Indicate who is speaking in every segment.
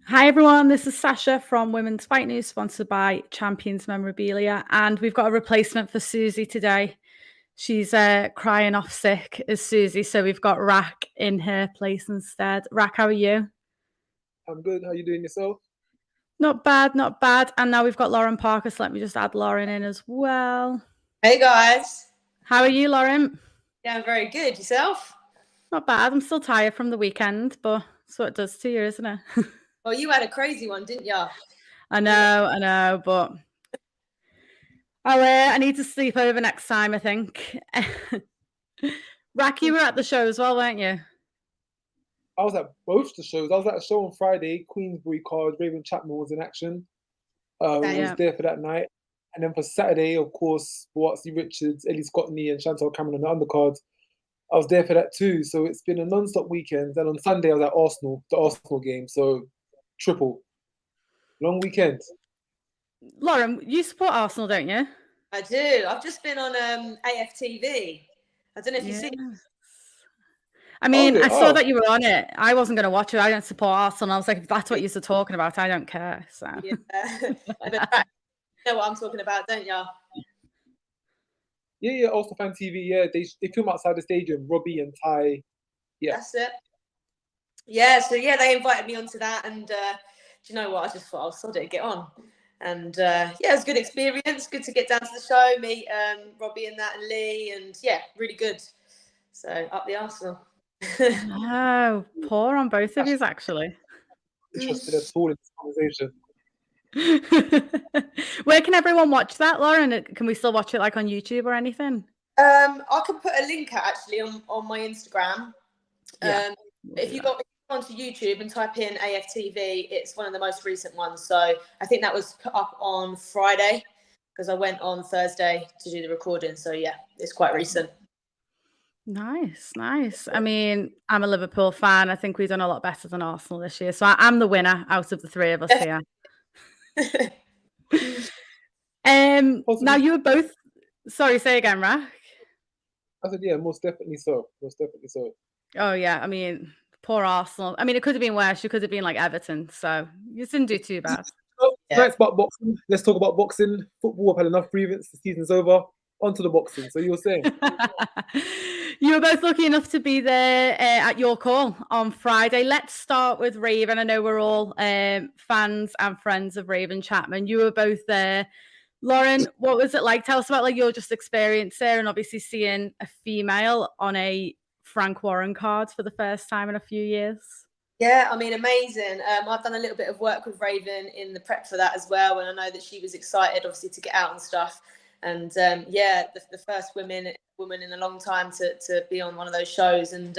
Speaker 1: Hi everyone, this is Sasha from Women's Fight News, sponsored by Champions Memorabilia, and we've got a replacement for Susie today. She's crying off sick as Susie, so we've got Rack in her place instead. Rack, how are you?
Speaker 2: I'm good. How you doing yourself?
Speaker 1: Not bad, not bad. And now we've got Lauren Parker, so let me just add Lauren in as well.
Speaker 3: Hey guys.
Speaker 1: How are you, Lauren?
Speaker 3: Yeah, I'm very good. Yourself?
Speaker 1: Not bad. I'm still tired from the weekend, but that's what it does to you, isn't it?
Speaker 3: Well, you had a crazy one, didn't you?
Speaker 1: I know, but I need to sleep over next time, I think. Rack, you were at the show as well, weren't you?
Speaker 2: I was at both the shows. I was at a show on Friday, Queensberry card, Rhiannon Chapman was in action. I was there for that night. And then for Saturday, of course, Ellie Richards, Ellie Scotney and Chantelle Cameron on the undercard. I was there for that too. So it's been a non-stop weekend. And on Sunday, I was at Arsenal, the Arsenal game. So triple. Long weekend.
Speaker 1: Lauren, you support Arsenal, don't you?
Speaker 3: I do. I've just been on AFTV. I don't know if you've seen it.
Speaker 1: I mean, I saw that you were on it. I wasn't going to watch it. I don't support Arsenal. I was like, if that's what you're talking about, I don't care. So.
Speaker 3: Yeah. But you know what I'm talking about, don't you?
Speaker 2: Yeah, Arsenal Fan TV. Yeah, they film outside the stadium. Robbie and Ty. Yeah.
Speaker 3: That's it. Yeah, so yeah, they invited me onto that. And do you know what? I just thought I'll sod it, get on. And yeah, it was a good experience. Good to get down to the show, meet Robbie and that and Lee. And yeah, really good. So up the Arsenal.
Speaker 1: Oh, poor on both of you, actually.
Speaker 2: Interested at all in this conversation.
Speaker 1: Where can everyone watch that, Lauren? Can we still watch it like on YouTube or anything?
Speaker 3: I can put a link actually on my Instagram. If you go onto YouTube and type in AFTV, it's one of the most recent ones. So I think that was put up on Friday because I went on Thursday to do the recording. So yeah, it's quite recent.
Speaker 1: Nice. I mean, I'm a Liverpool fan. I think we've done a lot better than Arsenal this year. So I'm the winner out of the three of us here. Now you were both. Sorry, say again, Rack.
Speaker 2: I said, yeah, most definitely so.
Speaker 1: Oh yeah, I mean, poor Arsenal. I mean, it could have been worse. You could have been like Everton. So you didn't do too bad.
Speaker 2: Let's talk about boxing. Let's talk about boxing. Football, I've had enough breathings. The season's over. On to the boxing. So you were saying.
Speaker 1: You were both lucky enough to be there at your call on Friday. Let's start with Raven. I know we're all fans and friends of Raven Chapman. You were both there. Lauren, what was it like? Tell us about like your just experience there and obviously seeing a female on a Frank Warren card for the first time in a few years.
Speaker 3: Yeah, I mean, amazing. I've done a little bit of work with Raven in the prep for that as well. And I know that she was excited, obviously, to get out and stuff. And yeah, the first woman in a long time to be on one of those shows. And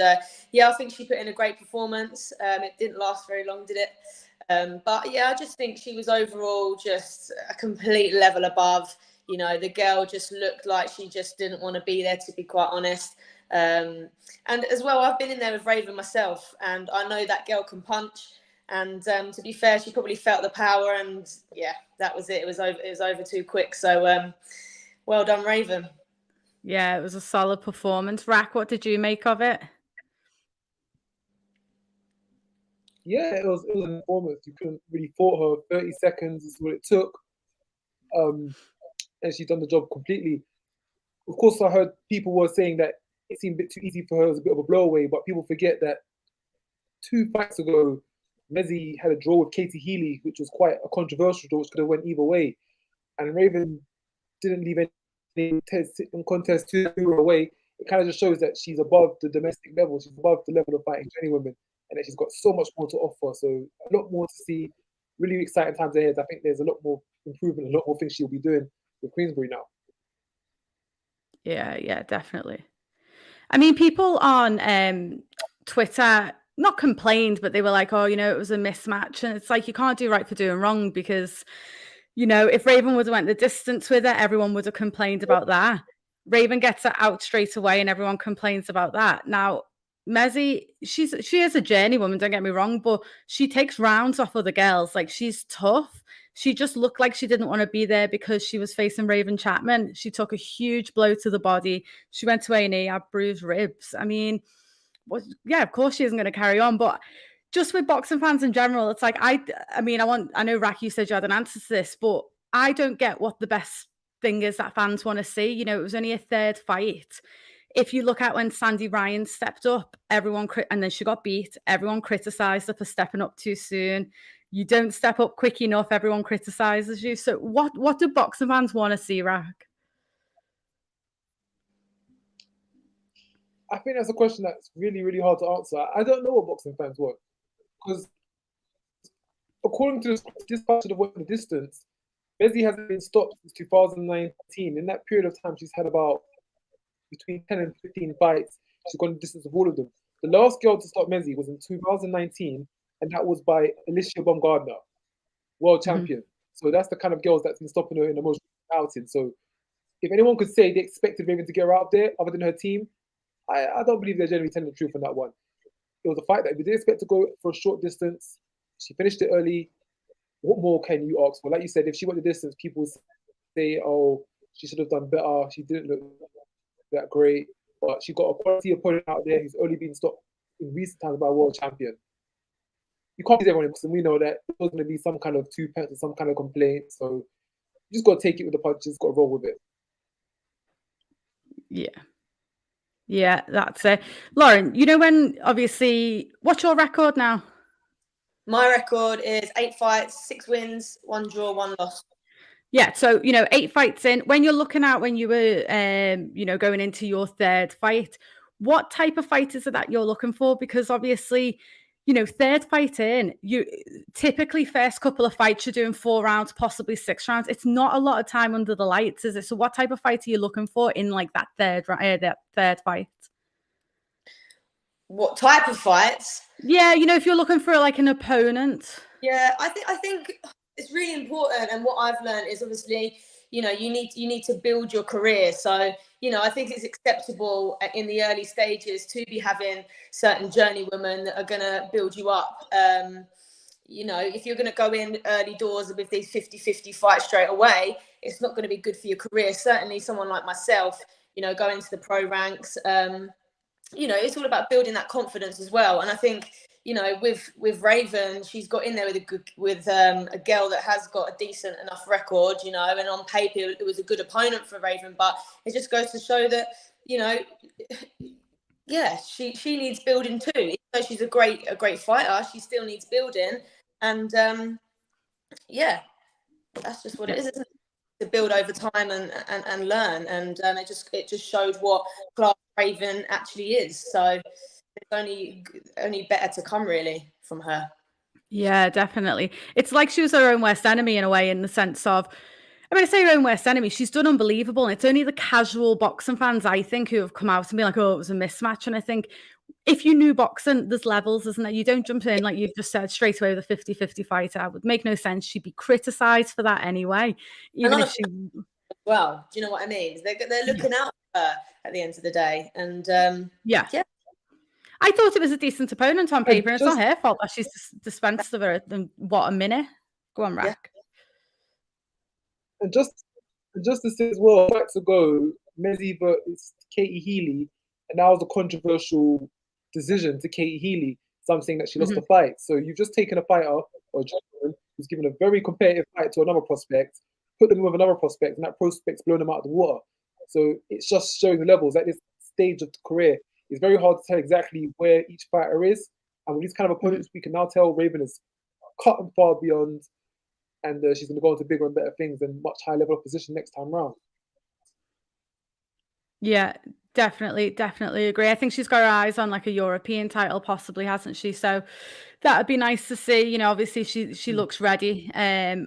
Speaker 3: yeah, I think she put in a great performance. It didn't last very long, did it? But yeah, I just think she was overall just a complete level above. You know, the girl just looked like she just didn't want to be there, to be quite honest. And as well, I've been in there with Raven myself, and I know that girl can punch. And to be fair, she probably felt the power, and yeah, that was it. It was over too quick. So well done, Raven.
Speaker 1: Yeah, it was a solid performance. Rack, what did you make of it?
Speaker 2: Yeah, it was an performance. You couldn't really fault her. 30 seconds is what it took. And she's done the job completely. Of course, I heard people were saying that it seemed a bit too easy for her. It was a bit of a blowaway, but people forget that 2 fights ago, Mezzi had a draw with Katie Healy, which was quite a controversial draw, which could have went either way. And Raven didn't leave any contest too away. It kind of just shows that she's above the domestic level. She's above the level of fighting any women, and that she's got so much more to offer. So a lot more to see. Really exciting times ahead. I think there's a lot more improvement, a lot more things she'll be doing with Queensberry now.
Speaker 1: Yeah, definitely. I mean, people on Twitter not complained, but they were like, oh, you know, it was a mismatch. And it's like, you can't do right for doing wrong because, you know, if Raven would have went the distance with it, everyone would have complained about that. Raven gets it out straight away and everyone complains about that. Now, Mezzi, she is a journeywoman, don't get me wrong, but she takes rounds off other girls. Like, she's tough. She just looked like she didn't want to be there because she was facing Raven Chapman. She took a huge blow to the body. She went to A&E, had bruised ribs. I mean, yeah, of course she isn't going to carry on. But just with boxing fans in general, it's like I know Rak, you said you had an answer to this, but I don't get what the best thing is that fans want to see. You know, it was only a third fight. If you look at when Sandy Ryan stepped up, and then she got beat, everyone criticised her for stepping up too soon. You don't step up quick enough, everyone criticises you. So what do boxing fans want to see, Rak?
Speaker 2: I think that's a question that's really, really hard to answer. I don't know what boxing fans want, because according to this part of the distance, Bezzy hasn't been stopped since 2019. In that period of time, she's had about between 10 and 15 fights. She's gone the distance of all of them. The last girl to stop Bezzy was in 2019, and that was by Alicia Baumgardner, world champion. So that's the kind of girls that's been stopping her in the most outing. So if anyone could say they expected Raven to get her out there other than her team, I don't believe they're generally telling the truth on that one. It was a fight that we did expect to go for a short distance. She finished it early. What more can you ask for? Like you said, if she went the distance, people say, oh, she should have done better. She didn't look that great. But she got a quality opponent out there who's only been stopped in recent times by a world champion. You can't please everyone in boxing. We know that there's going to be some kind of two pence or some kind of complaint. So you just got to take it with the punches, got to roll with it.
Speaker 1: Yeah, that's it. Lauren, you know, when obviously, what's your record now?
Speaker 3: My record is 8 fights, 6 wins, 1 draw, 1 loss.
Speaker 1: Yeah, so, you know, 8 fights in. When you're looking at when you were, you know, going into your third fight, what type of fight is it that you're looking for? Because obviously, you know, third fight in, you typically first couple of fights, you're doing 4 rounds, possibly 6 rounds. It's not a lot of time under the lights, is it? So what type of fight are you looking for in like that third fight?
Speaker 3: What type of fights?
Speaker 1: Yeah, you know, if you're looking for like an opponent.
Speaker 3: Yeah, I think it's really important. And what I've learned is obviously, you know, you need to build your career. So, you know, I think it's acceptable in the early stages to be having certain journeywomen that are going to build you up. You know, if you're going to go in early doors with these 50-50 fights straight away, it's not going to be good for your career. Certainly someone like myself, you know, going to the pro ranks, you know, it's all about building that confidence as well. And I think, you know, with Raven, she's got in there with a girl that has got a decent enough record, you know, and on paper it was a good opponent for Raven. But it just goes to show that, you know, yeah, she needs building too. Even though she's a great fighter, she still needs building. And yeah, that's just what it is, isn't it? To build over time and learn. And it just showed what class Raven actually is. So it's only better to come really from her.
Speaker 1: Yeah, definitely. It's like she was her own worst enemy in a way, in the sense of, I mean, I say her own worst enemy. She's done unbelievable. And it's only the casual boxing fans, I think, who have come out and be like, oh, it was a mismatch. And I think if you knew boxing, there's levels, isn't there? You don't jump in, like you've just said, straight away with a 50-50 fighter. It would make no sense. She'd be criticised for that anyway. Even if she...
Speaker 3: Well, do you know what I mean? They're looking out for her at the end of the day. And
Speaker 1: yeah. I thought it was a decent opponent on paper, and it's not her fault that she's dispensed of her in, what, a minute? Go on, Rak.
Speaker 2: Yeah. And just to say as well, fights ago, Mezzy versus Katie Healy, and that was a controversial decision to Katie Healy. Some saying that she lost the fight. So you've just taken a fighter or a gentleman who's given a very competitive fight to another prospect, put them with another prospect, and that prospect's blown them out of the water. So it's just showing the levels at this stage of the career. It's very hard to tell exactly where each fighter is. And with these kind of opponents, we can now tell Raven is cut and far beyond, and she's going to go into bigger and better things and much higher level of position next time round.
Speaker 1: Yeah, definitely agree. I think she's got her eyes on like a European title, possibly, hasn't she? So that would be nice to see. You know, obviously she looks ready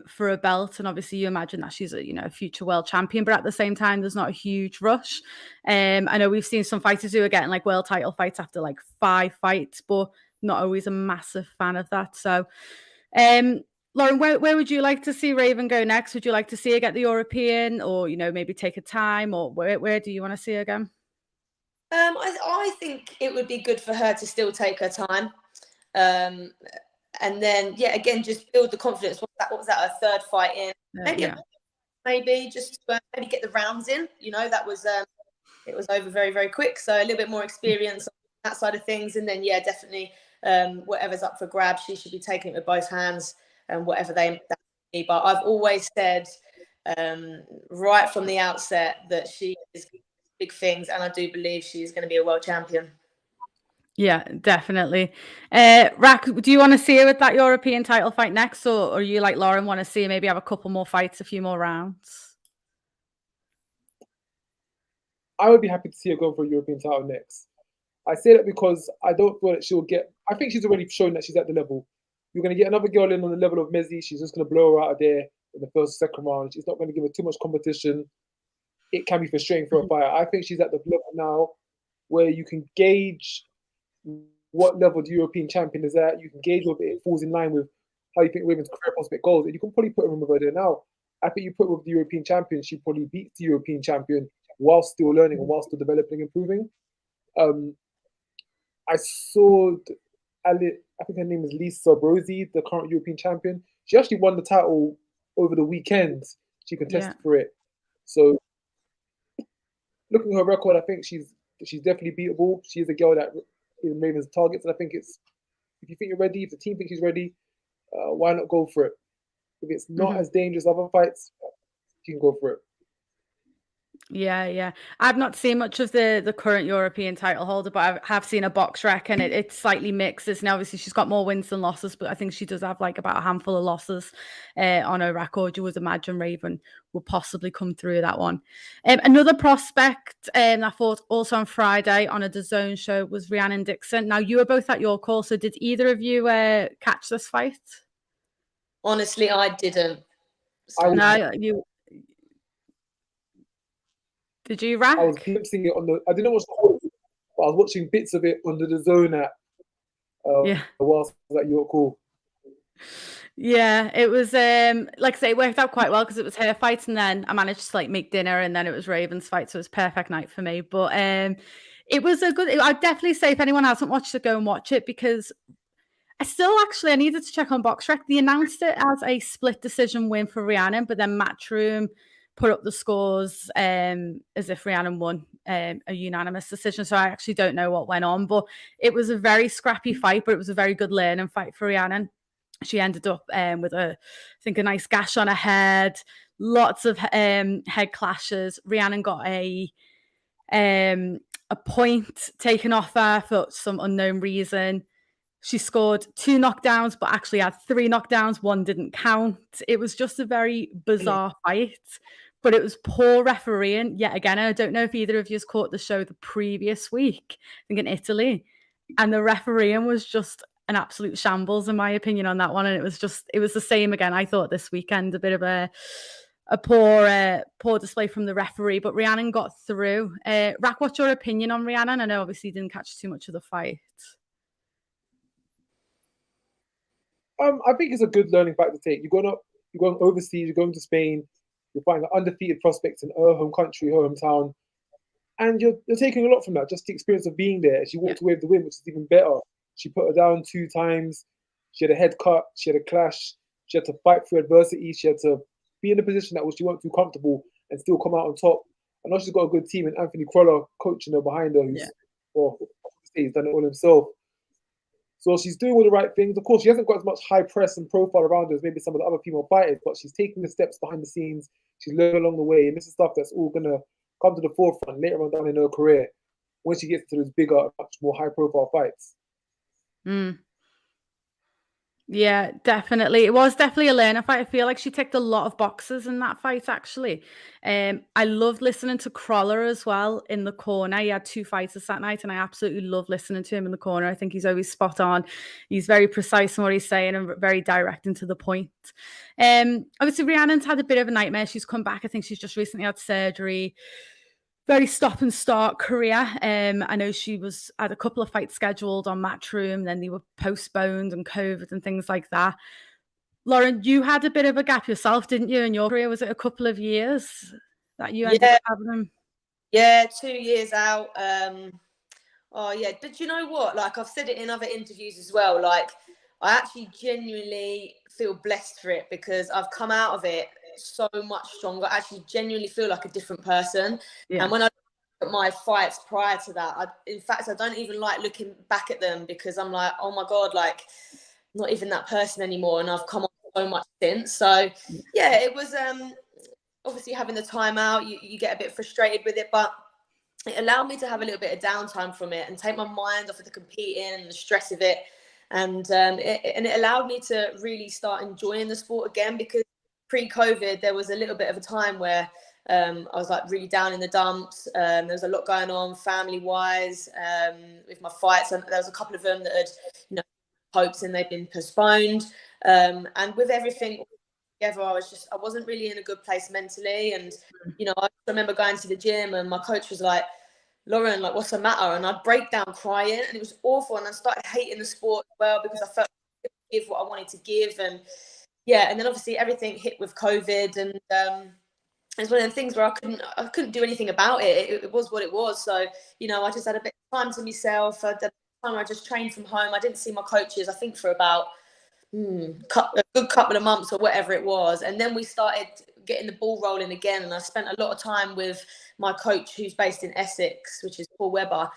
Speaker 1: for a belt, and obviously you imagine that she's a future world champion. But at the same time, there's not a huge rush. I know we've seen some fighters who are getting like world title fights after like 5 fights, but not always a massive fan of that. So, Lauren, where would you like to see Raven go next? Would you like to see her get the European, or maybe take a time, or where do you want to see her go?
Speaker 3: I think it would be good for her to still take her time, and then again, just build the confidence. What was that? Her third fight in? Maybe just maybe get the rounds in. That was it was over very, very quick. So a little bit more experience on that side of things, and then definitely whatever's up for grabs, she should be taking it with both hands, and whatever that be. But I've always said right from the outset that she is big things, and I do believe she's going to be a world champion.
Speaker 1: Yeah, definitely. Rak, do you want to see her with that European title fight next, or you, like Lauren, want to see her maybe have a couple more fights, a few more rounds?
Speaker 2: I would be happy to see her go for a European title next. I say that because I don't feel that she'll get. I think she's already shown that she's at the level. You're going to get another girl in on the level of Mezzi. She's just going to blow her out of there in the first, second round. She's not going to give her too much competition. It can be frustrating for a fighter. I think she's at the level now where you can gauge what level the European champion is at. You can gauge whether it falls in line with how you think Raven's career prospect goes. And you can probably put her with her there now. I think you put her with the European champion, she probably beats the European champion while still learning and while still developing and improving. I saw, I think her name is Lisa Brosi, the current European champion. She actually won the title over the weekend. She contested for it. So looking at her record, I think she's definitely beatable. She is a girl that is Raven's targets, and I think it's, if you think you're ready, if the team thinks she's ready, why not go for it? If it's not as dangerous as other fights, you can go for it.
Speaker 1: Yeah. I've not seen much of the current European title holder, but I have seen a box rec, and it's slightly mixed. And obviously she's got more wins than losses, but I think she does have like about a handful of losses on her record. You would imagine Raven will possibly come through that one. Another prospect I thought also on Friday on a DAZN show was Rhiannon Dixon. Now, you were both at your call, so did either of you catch this fight?
Speaker 3: Honestly, I didn't.
Speaker 2: So.
Speaker 1: No, you... Did you, Rak?
Speaker 2: I was glimpsing it on the. I didn't watch the whole, but I was watching bits of it on the DAZN app. Whilst I was at your call.
Speaker 1: Yeah, it was like I say, it worked out quite well because it was her fight, and then I managed to like make dinner, and then it was Raven's fight, so it was perfect night for me. But it was a good. I'd definitely say if anyone hasn't watched it, go and watch it, because I needed to check on BoxRec. They announced it as a split decision win for Rhiannon, but then Matchroom put up the scores as if Rhiannon won a unanimous decision. So I actually don't know what went on, but it was a very scrappy fight, but it was a very good learning fight for Rhiannon. She ended up with a nice gash on her head, lots of head clashes. Rhiannon got a point taken off her for some unknown reason. She scored 2 knockdowns, but actually had 3 knockdowns. 1 didn't count. It was just a very bizarre fight, but it was poor refereeing yet again. And I don't know if either of you has caught the show the previous week, I think in Italy, and the refereeing was just an absolute shambles, in my opinion, on that one. And it was the same again. I thought this weekend, a bit of a poor display from the referee, but Rhiannon got through. Rak, what's your opinion on Rhiannon? I know obviously you didn't catch too much of the fight.
Speaker 2: I think it's a good learning fight to take. You're going overseas, you're going to Spain, you're fighting undefeated prospects in her home country, her hometown, and you're taking a lot from that. Just the experience of being there. She walked away with the win, which is even better. She put her down 2 times. She had a head cut. She had a clash. She had to fight through adversity. She had to be in a position that she weren't too comfortable and still come out on top. I know she's got a good team, and Anthony Crawler coaching her behind her, he's done it all himself. So she's doing all the right things. Of course, she hasn't got as much high press and profile around her as maybe some of the other female fighters, but she's taking the steps behind the scenes. She's learning along the way, and this is stuff that's all going to come to the forefront later on down in her career when she gets to those bigger, much more high-profile fights.
Speaker 1: Yeah, definitely. It was definitely a learner fight. I feel like she ticked a lot of boxes in that fight, actually. I loved listening to Crawler as well in the corner. He had 2 fighters that night, and I absolutely love listening to him in the corner. I think he's always spot on. He's very precise in what he's saying and very direct and to the point. Obviously, Rhiannon's had a bit of a nightmare. She's come back. I think she's just recently had surgery. Very stop and start career. I know she had a couple of fights scheduled on Matchroom, then they were postponed and COVID and things like that. Lauren, you had a bit of a gap yourself, didn't you, in your career? Was it a couple of years that you ended up having them?
Speaker 3: Yeah, 2 years out. But you know what? Like, I've said it in other interviews as well. Like, I actually genuinely feel blessed for it because I've come out of it so much stronger. I actually genuinely feel like a different person. And when I look at my fights prior to that, in fact, I don't even like looking back at them, because I'm like, oh my God, like, not even that person anymore. And I've come on so much since. So yeah, it was obviously having the time out, you get a bit frustrated with it, but it allowed me to have a little bit of downtime from it and take my mind off of the competing and the stress of it. And it allowed me to really start enjoying the sport again, because pre-COVID, there was a little bit of a time where I was like really down in the dumps. There was a lot going on family-wise with my fights, and there was a couple of them that had, you know, hopes and they've been postponed. And with everything together, I wasn't really in a good place mentally. And, you know, I remember going to the gym and my coach was like, Lauren, like, what's the matter? And I'd break down crying, and it was awful. And I started hating the sport as well, because I felt I couldn't give what I wanted to give. And yeah, and then obviously everything hit with COVID, and it's one of the things where I couldn't do anything about it. It was what it was. So, you know, I just had a bit of time to myself. At the time, I just trained from home. I didn't see my coaches, I think, for about a good couple of months or whatever it was. And then we started getting the ball rolling again. And I spent a lot of time with my coach, who's based in Essex, which is Paul Webber.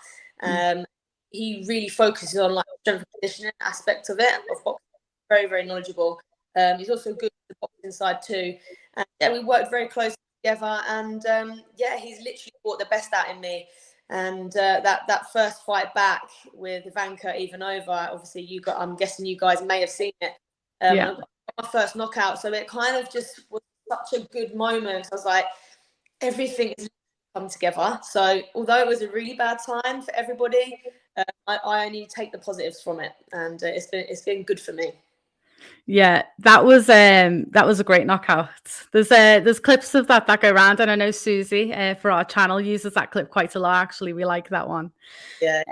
Speaker 3: He really focuses on like the strength and conditioning aspect of it. Of boxing. Very, very knowledgeable. He's also good at the boxing side too. And yeah, we worked very closely together. And yeah, he's literally brought the best out in me. And that first fight back with Ivanka Ivanova, obviously I'm guessing you guys may have seen it. I got my first knockout, so it kind of just was such a good moment. I was like, everything is come together. So although it was a really bad time for everybody, I only take the positives from it, and it's been good for me.
Speaker 1: Yeah, that was a great knockout. There's clips of that go around, and I know Susie for our channel uses that clip quite a lot. Actually, we like that one.
Speaker 3: Yeah.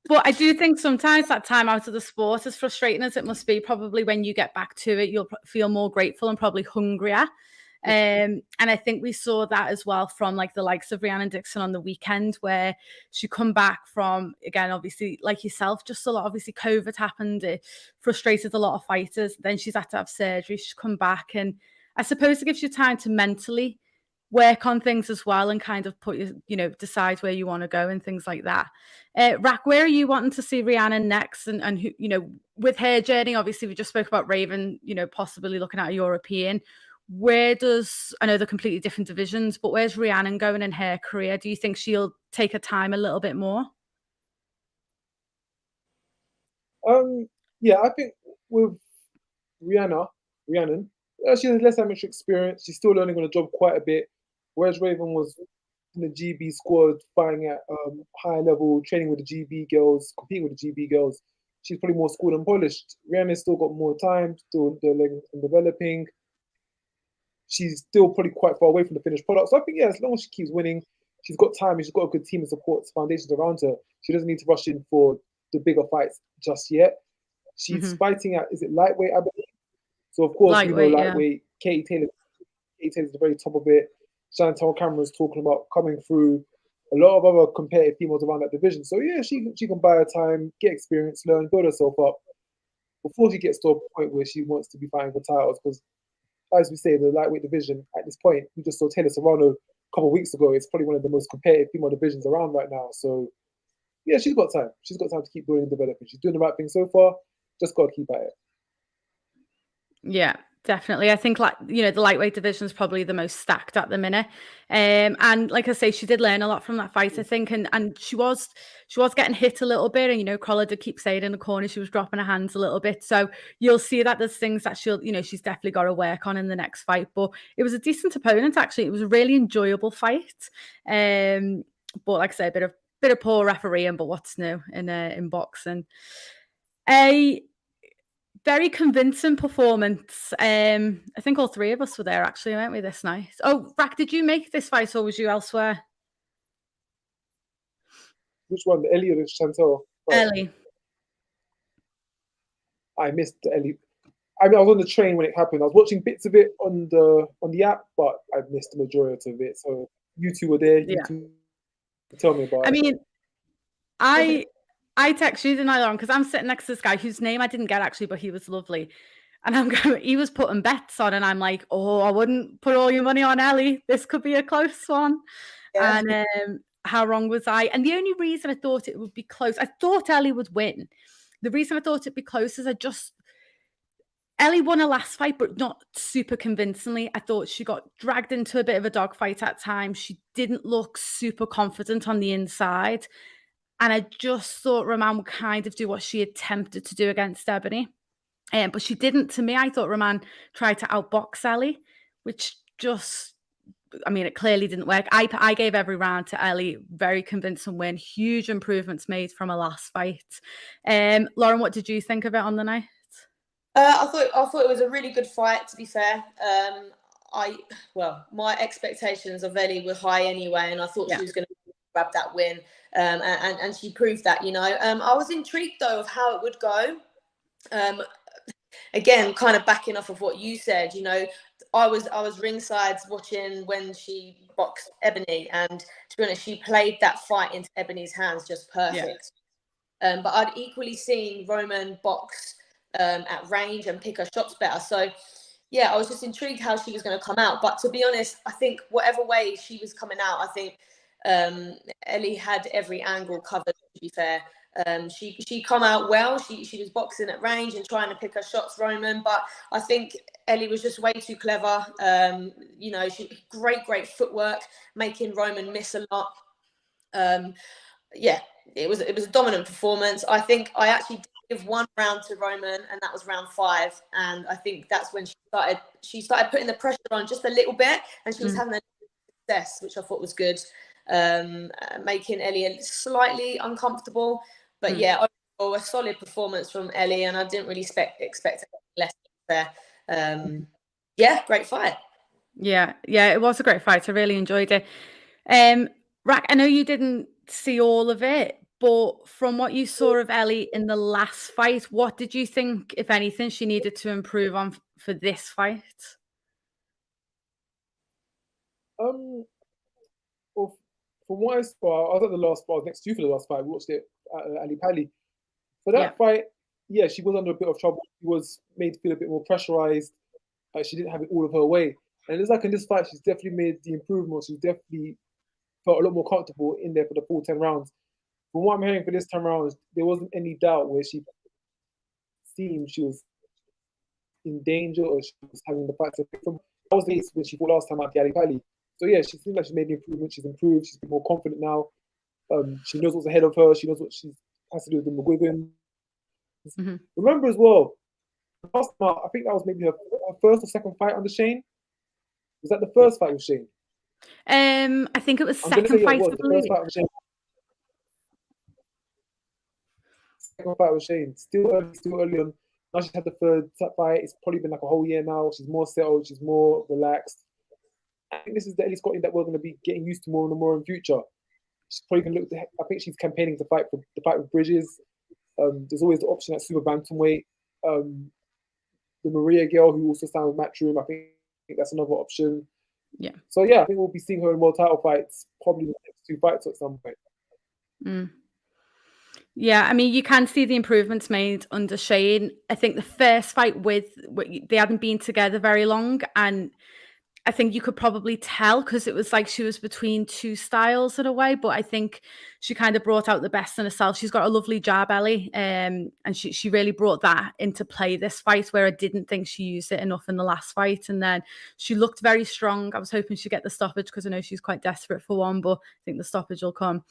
Speaker 1: But I do think sometimes that time out of the sport, as frustrating as it must be, probably when you get back to it, you'll feel more grateful and probably hungrier. And I think we saw that as well from like the likes of Rhiannon Dixon on the weekend, where she come back from, again, obviously like yourself, just a lot, obviously COVID happened, it frustrated a lot of fighters. Then she's had to have surgery, she's come back, and I suppose it gives you time to mentally work on things as well, and kind of put you know, decide where you want to go and things like that. Rack, where are you wanting to see Rhiannon next? And who, you know, with her journey, obviously we just spoke about Raven, you know, possibly looking at a European. Where does, I know they're completely different divisions, but where's Rhiannon going in her career? Do you think she'll take her time a little bit more?
Speaker 2: Yeah, I think with Rhiannon, she has less amateur experience. She's still learning on the job quite a bit. Whereas Raven was in the GB squad, fighting at high level, training with the GB girls, competing with the GB girls. She's probably more schooled and polished. Rhiannon's still got more time, still developing. She's still probably quite far away from the finished product. So I think, yeah, as long as she keeps winning, she's got time and she's got a good team and support foundations around her. She doesn't need to rush in for the bigger fights just yet. She's fighting at, is it lightweight, I believe? So, of course, we know lightweight. Yeah. Katie Taylor's at the very top of it. Chantelle Cameron's talking about coming through. A lot of other competitive females around that division. So, yeah, she can buy her time, get experience, learn, build herself up before she gets to a point where she wants to be fighting for titles. Because, as we say, the lightweight division at this point, we just saw Taylor Serrano a couple of weeks ago. It's probably one of the most competitive female divisions around right now. So, yeah, she's got time. She's got time to keep building and developing. She's doing the right thing so far. Just got to keep at it.
Speaker 1: Yeah, definitely. I think, like, you know, the lightweight division is probably the most stacked at the minute. And like I say, she did learn a lot from that fight, I think. And she was getting hit a little bit. And, you know, Crawler did keep saying in the corner she was dropping her hands a little bit. So you'll see that there's things that she'll, you know, she's definitely got to work on in the next fight. But it was a decent opponent, actually. It was a really enjoyable fight. But like I say, a bit of poor refereeing, but what's new in boxing. A very convincing performance. I think all three of us were there, actually, weren't we, this night? Oh, Rack, did you make this fight or was you elsewhere?
Speaker 2: Which one, the Ellie or the Chantelle?
Speaker 1: Ellie.
Speaker 2: I missed the Ellie. I mean, I was on the train when it happened. I was watching bits of it on the app, but I missed the majority of it. So you two were there. You two tell me about it.
Speaker 1: I mean, I texted you the night on because I'm sitting next to this guy whose name I didn't get, actually, but he was lovely. And he was putting bets on, and I'm like, oh, I wouldn't put all your money on Ellie. This could be a close one.
Speaker 3: Yeah.
Speaker 1: And how wrong was I? And the only reason I thought it would be close, I thought Ellie would win. The reason I thought it'd be close is Ellie won her last fight, but not super convincingly. I thought she got dragged into a bit of a dogfight at times. She didn't look super confident on the inside. And I just thought Roman would kind of do what she attempted to do against Ebanie. But she didn't. To me, I thought Roman tried to outbox Ellie, which it clearly didn't work. I gave every round to Ellie. Very convincing win. Huge improvements made from her last fight. Lauren, what did you think of it on the night?
Speaker 3: I thought it was a really good fight, to be fair. My expectations of Ellie were high anyway, and I thought she was going to grab that win. And she proved that, I was intrigued though of how it would go. Again, kind of backing off of what you said, I was ringside watching when she boxed Ebanie, and to be honest, she played that fight into Ebanie's hands just perfect. Yeah. But I'd equally seen Roman box at range and pick her shots better. So yeah, I was just intrigued how she was going to come out. But to be honest, I think whatever way she was coming out, I think Ellie had every angle covered, to be fair. She come out well. She was boxing at range and trying to pick her shots, Roman. But I think Ellie was just way too clever. She great footwork, making Roman miss a lot. It was a dominant performance. I think I actually did give one round to Roman, and that was round 5. And I think that's when she started putting the pressure on just a little bit, and she was having a success, which I thought was good, making Ellie slightly uncomfortable. But yeah, overall, a solid performance from Ellie, and I didn't really expect less there. Great fight. Yeah,
Speaker 1: it was a great fight. I really enjoyed it. Rack, I know you didn't see all of it, but from what you saw of Ellie in the last fight, what did you think, if anything, she needed to improve on for this fight?
Speaker 2: Well, from what I saw, I was at the last fight, next to you for the last fight. We watched it at Ali Pali. For that fight, she was under a bit of trouble. She was made to feel a bit more pressurized. She didn't have it all of her way. And it's like in this fight, she's definitely made the improvement. She's definitely felt a lot more comfortable in there for the full 10 rounds. From what I'm hearing for this time around, there wasn't any doubt where she seemed she was in danger or she was having the fight to pick from. That was the case when she fought last time at the Ali Pali. So yeah, she seems like she's made the improvement. She's improved. She's been more confident now. She knows what's ahead of her. She knows what she has to do with the McGuigan. Mm-hmm. Remember as well, last time, I think that was maybe her first or second fight under Shane. Was that the first fight with Shane?
Speaker 1: I think it was second fight.
Speaker 2: The first fight with Shane. Second fight with Shane. Still early on. Now she's had the third fight. It's probably been like a whole year now. She's more settled. She's more relaxed. I think this is the Ellie Scotney that we're going to be getting used to more and more in future. She's probably going to look. I think she's campaigning to fight with Bridges. There's always the option at super bantamweight. The Maria girl who also signed with Matchroom. I think that's another option.
Speaker 1: Yeah.
Speaker 2: So yeah, I think we'll be seeing her in more title fights, probably the next 2 fights at some point.
Speaker 1: Yeah, I mean, you can see the improvements made under Shane. I think the first fight they hadn't been together very long, and I think you could probably tell because it was like she was between 2 styles in a way, but I think she kind of brought out the best in herself. She's got a lovely jab, Ellie, and she really brought that into play this fight, where I didn't think she used it enough in the last fight. And then she looked very strong. I was hoping she'd get the stoppage because I know she's quite desperate for one, but I think the stoppage will come.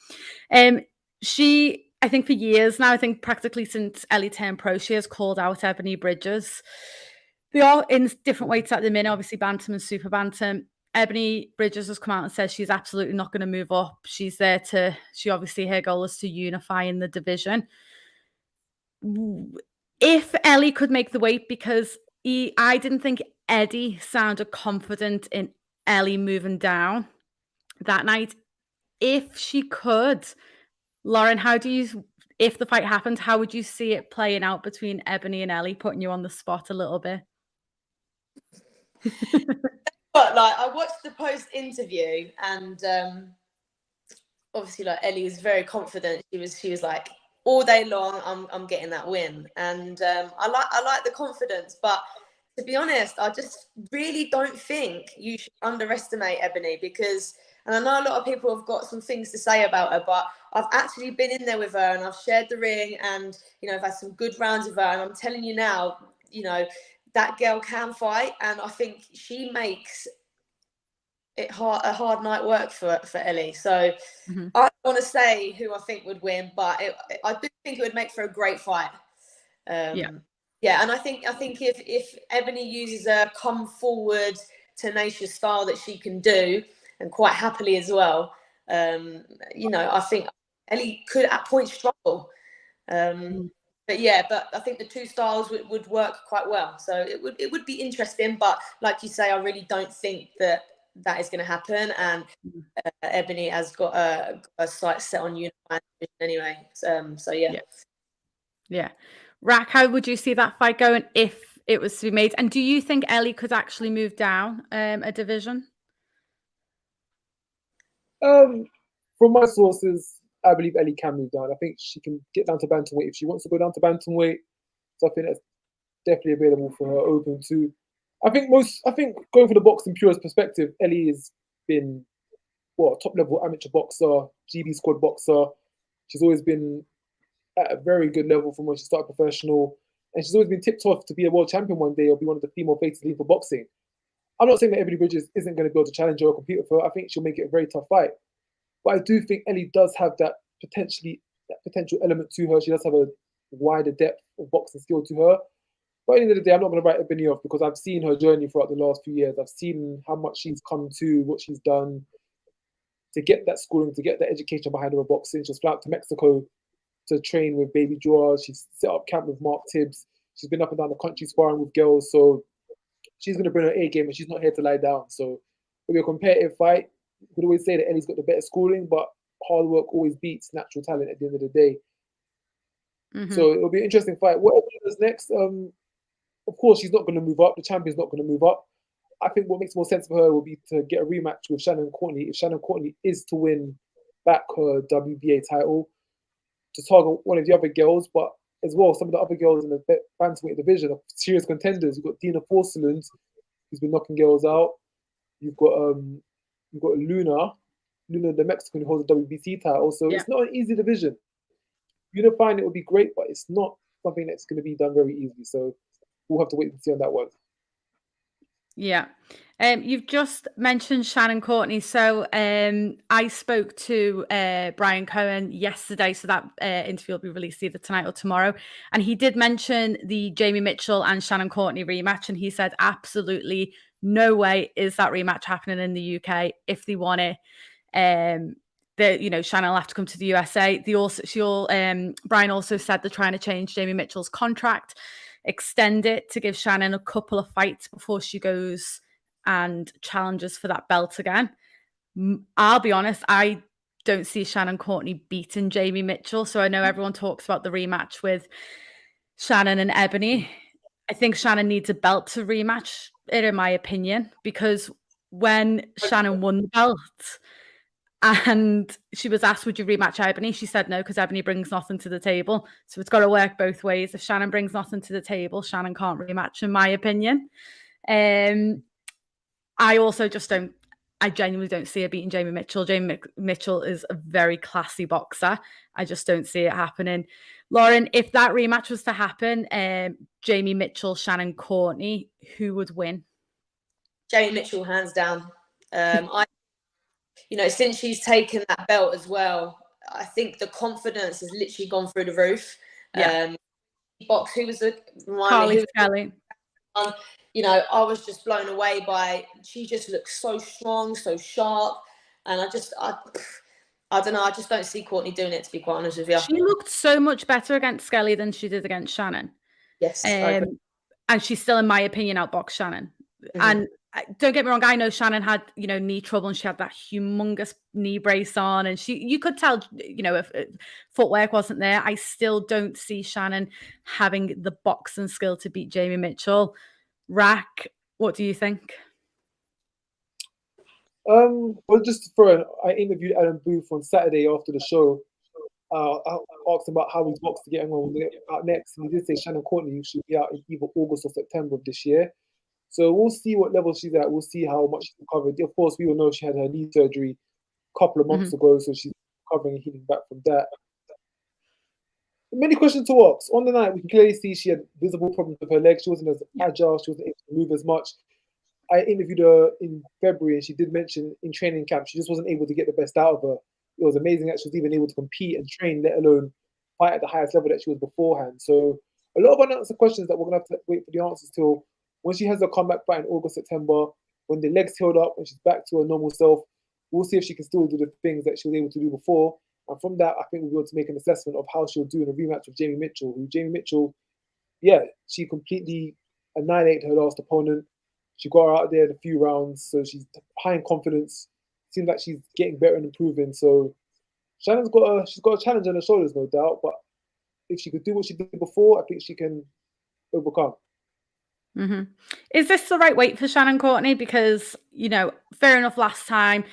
Speaker 1: I think for years now, I think practically since Ellie turned pro, she has called out Ebanie Bridges. They are in different weights at the minute, obviously bantam and super bantam. Ebanie Bridges has come out and said she's absolutely not going to move up. She's there her goal is to unify in the division. If Ellie could make the weight, because I didn't think Eddie sounded confident in Ellie moving down that night. If she could, Lauren, if the fight happened, how would you see it playing out between Ebanie and Ellie, putting you on the spot a little bit?
Speaker 3: But I watched the post interview, and obviously Ellie was very confident. She was like, all day long, I'm getting that win, and I like the confidence. But to be honest, I just really don't think you should underestimate Ebanie, because, and I know a lot of people have got some things to say about her, but I've actually been in there with her and I've shared the ring, and I've had some good rounds with her, and I'm telling you now, that girl can fight, and I think she makes it a hard night work for Ellie. So I don't want to say who I think would win, but I do think it would make for a great fight. Yeah, and I think if Ebanie uses a come forward, tenacious style that she can do, and quite happily as well, I think Ellie could at points struggle. But I think the two styles would work quite well. So it would be interesting. But like you say, I really don't think that is going to happen. And Ebanie has got a sight set on unifying anyway. So yeah.
Speaker 1: Yeah. Rack, how would you see that fight going if it was to be made? And do you think Ellie could actually move down a division?
Speaker 2: From my sources, I believe Ellie can move down. I think she can get down to bantamweight if she wants to go down to bantamweight. So I think that's definitely available for her, open to. I think going for the boxing purist perspective, Ellie has been top level amateur boxer, GB squad boxer. She's always been at a very good level from when she started professional, and she's always been tipped off to be a world champion one day or be one of the female faces leading for boxing. I'm not saying that Ebanie Bridges isn't going to be able to challenge her or compete with her. I think she'll make it a very tough fight. But I do think Ellie does have that potential element to her. She does have a wider depth of boxing skill to her. But at the end of the day, I'm not going to write Ebanie off, because I've seen her journey throughout the last few years. I've seen how much she's come to, what she's done to get that schooling, to get that education behind her boxing. She's flown out to Mexico to train with Baby Draw. She's set up camp with Mark Tibbs. She's been up and down the country sparring with girls. So she's going to bring her A game, and she's not here to lie down. So it'll be a competitive fight. You could always say that Ellie's got the better schooling, but hard work always beats natural talent at the end of the day. So it'll be an interesting fight. What Ebanie does next, of course, she's not going to move up. The champion's not going to move up. I think what makes more sense for her will be to get a rematch with Shannon Courtney. If Shannon Courtney is to win back her WBA title, to target one of the other girls, but as well, some of the other girls in the bantamweight division are serious contenders. You've got Dina Forceland, who's been knocking girls out. You've got Luna the Mexican, who holds the WBC title. So it's not an easy division. Unifying it would be great, but it's not something that's going to be done very easily. So we'll have to wait and see on that one.
Speaker 1: Yeah. You've just mentioned Shannon Courtney. So I spoke to Brian Cohen yesterday. So that interview will be released either tonight or tomorrow. And he did mention the Jamie Mitchell and Shannon Courtney rematch. And he said, absolutely no way is that rematch happening in the UK. If they want it, Shannon will have to come to the USA. Brian also said they're trying to change Jamie Mitchell's contract, extend it to give Shannon a couple of fights before she goes and challenges for that belt again. I'll be honest, I don't see Shannon Courtney beating Jamie Mitchell. So I know everyone talks about the rematch with Shannon and Ebanie. I think Shannon needs a belt to rematch it, in my opinion, because when Shannon won the belt and she was asked, would you rematch Ebanie? She said no, because Ebanie brings nothing to the table. So it's got to work both ways. If Shannon brings nothing to the table, Shannon can't rematch, in my opinion. I also just I genuinely don't see her beating Jamie Mitchell. Jamie Mitchell is a very classy boxer. I just don't see it happening. Lauren, if that rematch was to happen, Jamie Mitchell, Shannon Courtney, who would win?
Speaker 3: Jamie Mitchell, hands down. Since she's taken that belt as well, I think the confidence has literally gone through the roof.
Speaker 1: Yeah.
Speaker 3: Who was the
Speaker 1: Carly Skelly.
Speaker 3: I was just blown away by. She just looks so strong, so sharp, and I don't know. I just don't see Courtney doing it, to be quite honest with you.
Speaker 1: She looked so much better against Skelly than she did against Shannon.
Speaker 3: Yes,
Speaker 1: and she's still, in my opinion, outboxed Shannon.
Speaker 3: Mm-hmm.
Speaker 1: And don't get me wrong, I know Shannon had, knee trouble, and she had that humongous knee brace on, and you could tell, if footwork wasn't there. I still don't see Shannon having the boxing skill to beat Jamie Mitchell. Rack, what do you think?
Speaker 2: Well, just I interviewed Adam Booth on Saturday after the show. I asked him about how his box to get on when they get out next, and he did say Shannon Courtney should be out in either August or September of this year. So we'll see what level she's at. We'll see how much she's recovered. Of course, we all know she had her knee surgery a couple of months ago, so she's recovering and healing back from that. Many questions to ask. On the night, we can clearly see she had visible problems with her legs. She wasn't as agile. She wasn't able to move as much. I interviewed her in February, and she did mention in training camp she just wasn't able to get the best out of her. It was amazing that she was even able to compete and train, let alone fight at the highest level that she was beforehand. So a lot of unanswered questions that we're going to have to wait for the answers till when she has her comeback fight in August, September, when the legs healed up, when she's back to her normal self. We'll see if she can still do the things that she was able to do before. And from that, I think we'll be able to make an assessment of how she'll do in a rematch with Jamie Mitchell. Jamie Mitchell, she completely annihilated her last opponent. She got her out there in a few rounds, so she's high in confidence. Seems like she's getting better and improving. So Shannon's she's got a challenge on her shoulders, no doubt. But if she could do what she did before, I think she can overcome.
Speaker 1: Is this the right weight for Shannon Courtney? Because, fair enough, last time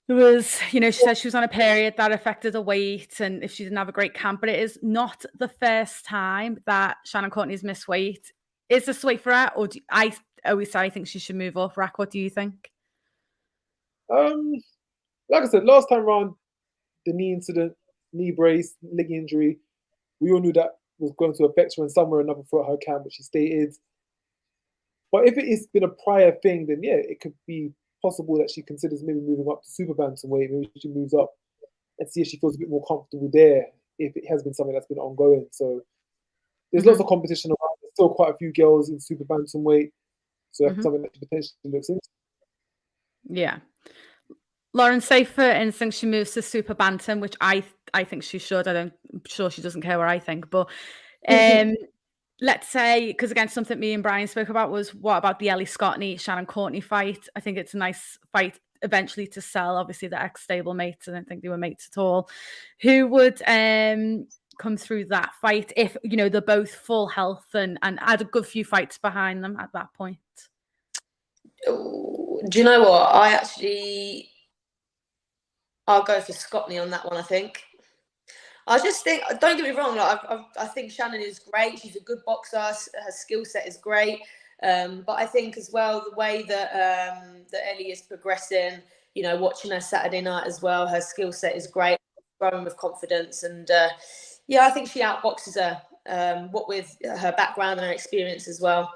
Speaker 1: there was, she said she was on a period that affected her weight and if she didn't have a great camp, but it is not the first time that Shannon Courtney's missed weight. Is this the weight for her? Or I always say I think she should move up. Rack, what do you think?
Speaker 2: Like I said, last time around, the knee incident, knee brace, leg injury, we all knew that was going to affect her in some way or another throughout her camp, which she stated. But if it has been a prior thing, then it could be possible that she considers maybe moving up to super bantamweight. Maybe she moves up and see if she feels a bit more comfortable there. If it has been something that's been ongoing, so there's lots of competition around. There's still quite a few girls in super bantamweight, so that's something that she potentially looks into. Yeah.
Speaker 1: Lauren, say for instance she moves to super bantam, which I think she should. I'm sure she doesn't care what I think, but let's say, because again, something me and Brian spoke about was what about the Ellie Scotney, Shannon Courtney fight? I think it's a nice fight eventually to sell. Obviously, the ex-stable mates, I don't think they were mates at all. Who would come through that fight if, they're both full health and had a good few fights behind them at that point?
Speaker 3: Do you know what? I'll go for Scotney on that one, I think. I just think, don't get me wrong, I think Shannon is great. She's a good boxer. Her skill set is great. But I think as well, the way that Ellie is progressing, watching her Saturday night as well, her skill set is great, growing with confidence. And I think she outboxes her, what with her background and her experience as well.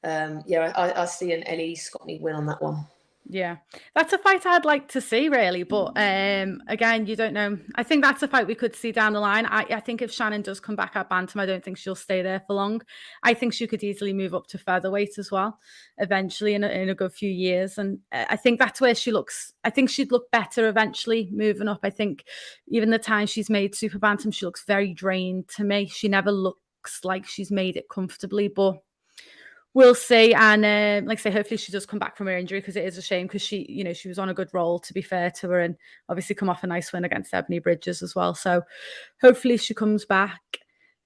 Speaker 3: I see an Ellie Scotney win on that one.
Speaker 1: Yeah, that's a fight I'd like to see, really. But again, you don't know. I think that's a fight we could see down the line. I think if Shannon does come back at bantam, I don't think she'll stay there for long. I think she could easily move up to featherweight as well, eventually in a good few years. And I think that's where she looks. I think she'd look better eventually moving up. I think even the time she's made super bantam, she looks very drained to me. She never looks like she's made it comfortably, but we'll see. And like I say, hopefully she does come back from her injury, because it is a shame, because she was on a good roll, to be fair to her, and obviously come off a nice win against Ebanie Bridges as well. So hopefully she comes back.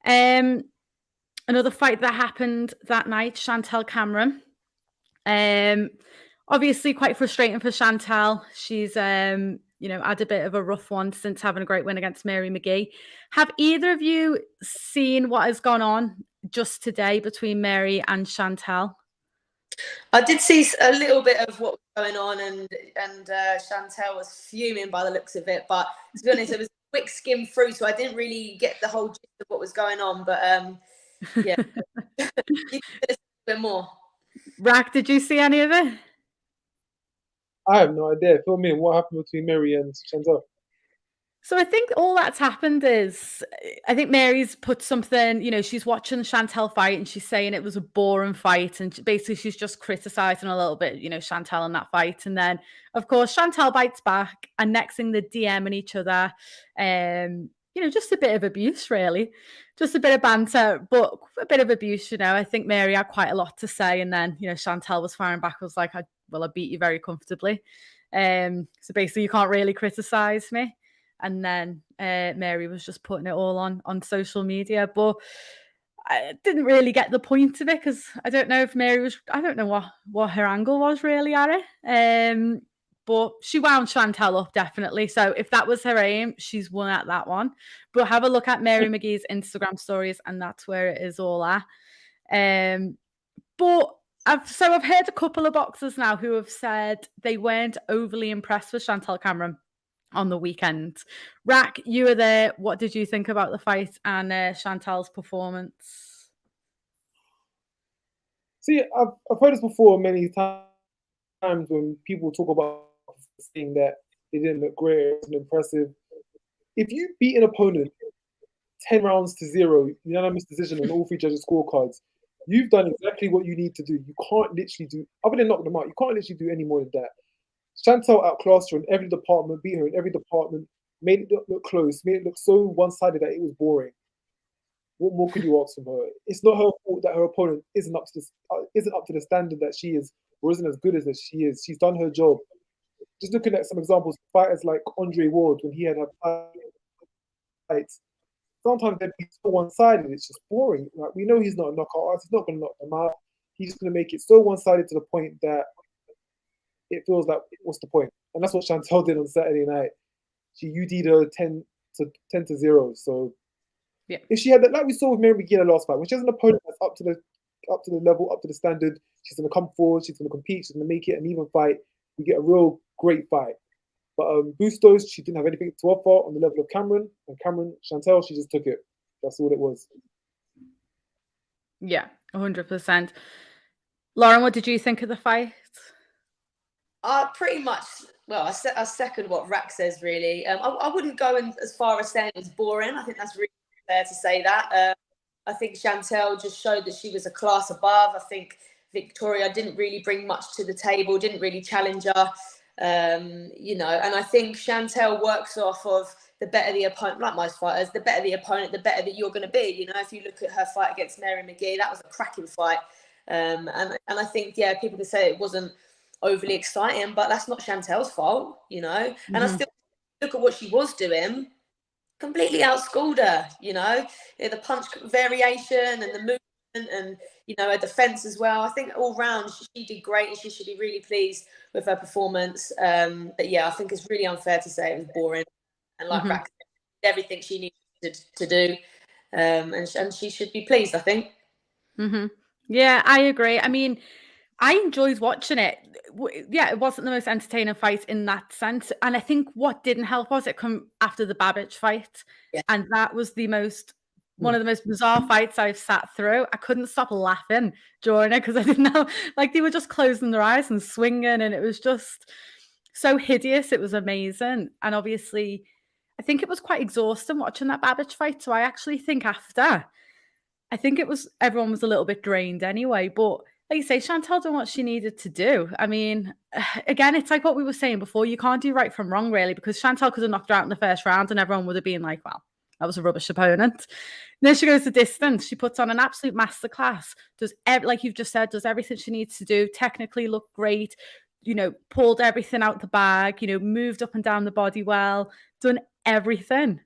Speaker 1: Another fight that happened that night, Chantelle Cameron. Obviously quite frustrating for Chantelle. She's had a bit of a rough one since having a great win against Mary McGee. Have either of you seen what has gone on just today between Mary and Chantelle?
Speaker 3: I did see a little bit of what was going on, and Chantelle was fuming by the looks of it. But to be honest, it was a quick skim through, so I didn't really get the whole gist of what was going on. But a bit more. Rack,
Speaker 1: did you see any of it?
Speaker 2: I have no idea. Fill me in. What happened between Mary and Chantelle?
Speaker 1: So I think all that's happened is, I think Mary's put something, she's watching the Chantelle fight and she's saying it was a boring fight. And basically she's just criticising a little bit, Chantelle in that fight. And then, of course, Chantelle bites back, and next thing they're DMing each other. Just a bit of abuse, really. Just a bit of banter, but a bit of abuse, I think Mary had quite a lot to say. And then, Chantelle was firing back, was like, I beat you very comfortably. So basically you can't really criticise me. And then Mary was just putting it all on social media. But I didn't really get the point of it, because I don't know if Mary was, I don't know what her angle was really at it. but she wound Chantelle up definitely. So if that was her aim, she's won at that one. But have a look at Mary McGee's Instagram stories, and that's where it is all at. But I've heard a couple of boxers now who have said they weren't overly impressed with Chantelle Cameron on the weekend. Rack, you were there. What did you think about the fight and Chantelle's performance?
Speaker 2: See, I've heard this before many times when people talk about saying that they didn't look great, it wasn't impressive. If you beat an opponent 10 rounds to 0, unanimous decision on all 3 judges' scorecards, you've done exactly what you need to do. You can't literally do, other than knock them out, you can't literally do any more than that. Chantelle outclassed her in every department, beat her in every department, made it look close, made it look so one-sided that it was boring. What more could you ask from her? It's not her fault that her opponent isn't up to the standard that she is, or isn't as good as she is. She's done her job. Just looking at some examples, fighters like Andre Ward, when he had her fights, sometimes they'd be so one-sided. It's just boring. Like, we know he's not a knockout artist. He's not going to knock them out. He's just going to make it so one-sided to the point that it feels like, what's the point? And that's what Chantelle did on Saturday night. She UD'd her 10 to 0. So
Speaker 1: yeah,
Speaker 2: if she had that, like we saw with Mary McGee in the last fight, when she has an opponent that's up to the level, up to the standard, she's going to come forward, she's going to compete, she's going to make it an even fight. We get a real great fight. But Bustos, she didn't have anything to offer on the level of Cameron. And Chantelle, she just took it. That's all it was.
Speaker 1: Yeah, 100%. Lauren, what did you think of the fight?
Speaker 3: Pretty much, well, I second what Rack says, really. I wouldn't go as far as saying it was boring. I think that's really fair to say that. I think Chantelle just showed that she was a class above. I think Victoria didn't really bring much to the table, didn't really challenge her. And I think Chantelle works off of the better the opponent, like most fighters, the better the opponent, the better that you're going to be. If you look at her fight against Mary McGee, that was a cracking fight. And I think, people can say it wasn't overly exciting, but that's not Chantelle's fault, And I still look at what she was doing, completely outschooled her, the punch variation and the movement and, her defense as well. I think all round she did great and she should be really pleased with her performance. But I think it's really unfair to say it was boring. And like Rack said, everything she needed to do. And she should be pleased, I think.
Speaker 1: Yeah, I agree. I mean, I enjoyed watching it. Yeah, it wasn't the most entertaining fight in that sense. And I think what didn't help was it come after the Babbage fight. Yeah. And that was one of the most bizarre fights I've sat through. I couldn't stop laughing during it because I didn't know, like, they were just closing their eyes and swinging, and it was just so hideous. It was amazing. And obviously, I think it was quite exhausting watching that Babbage fight. So I actually think everyone was a little bit drained anyway. But like you say, Chantelle did what she needed to do. I mean, again, it's like what we were saying before. You can't do right from wrong, really, because Chantelle could have knocked her out in the first round and everyone would have been like, well, that was a rubbish opponent. And then she goes the distance. She puts on an absolute masterclass. Like you've just said, does everything she needs to do. Technically looked great. Pulled everything out the bag. Moved up and down the body well. Done everything.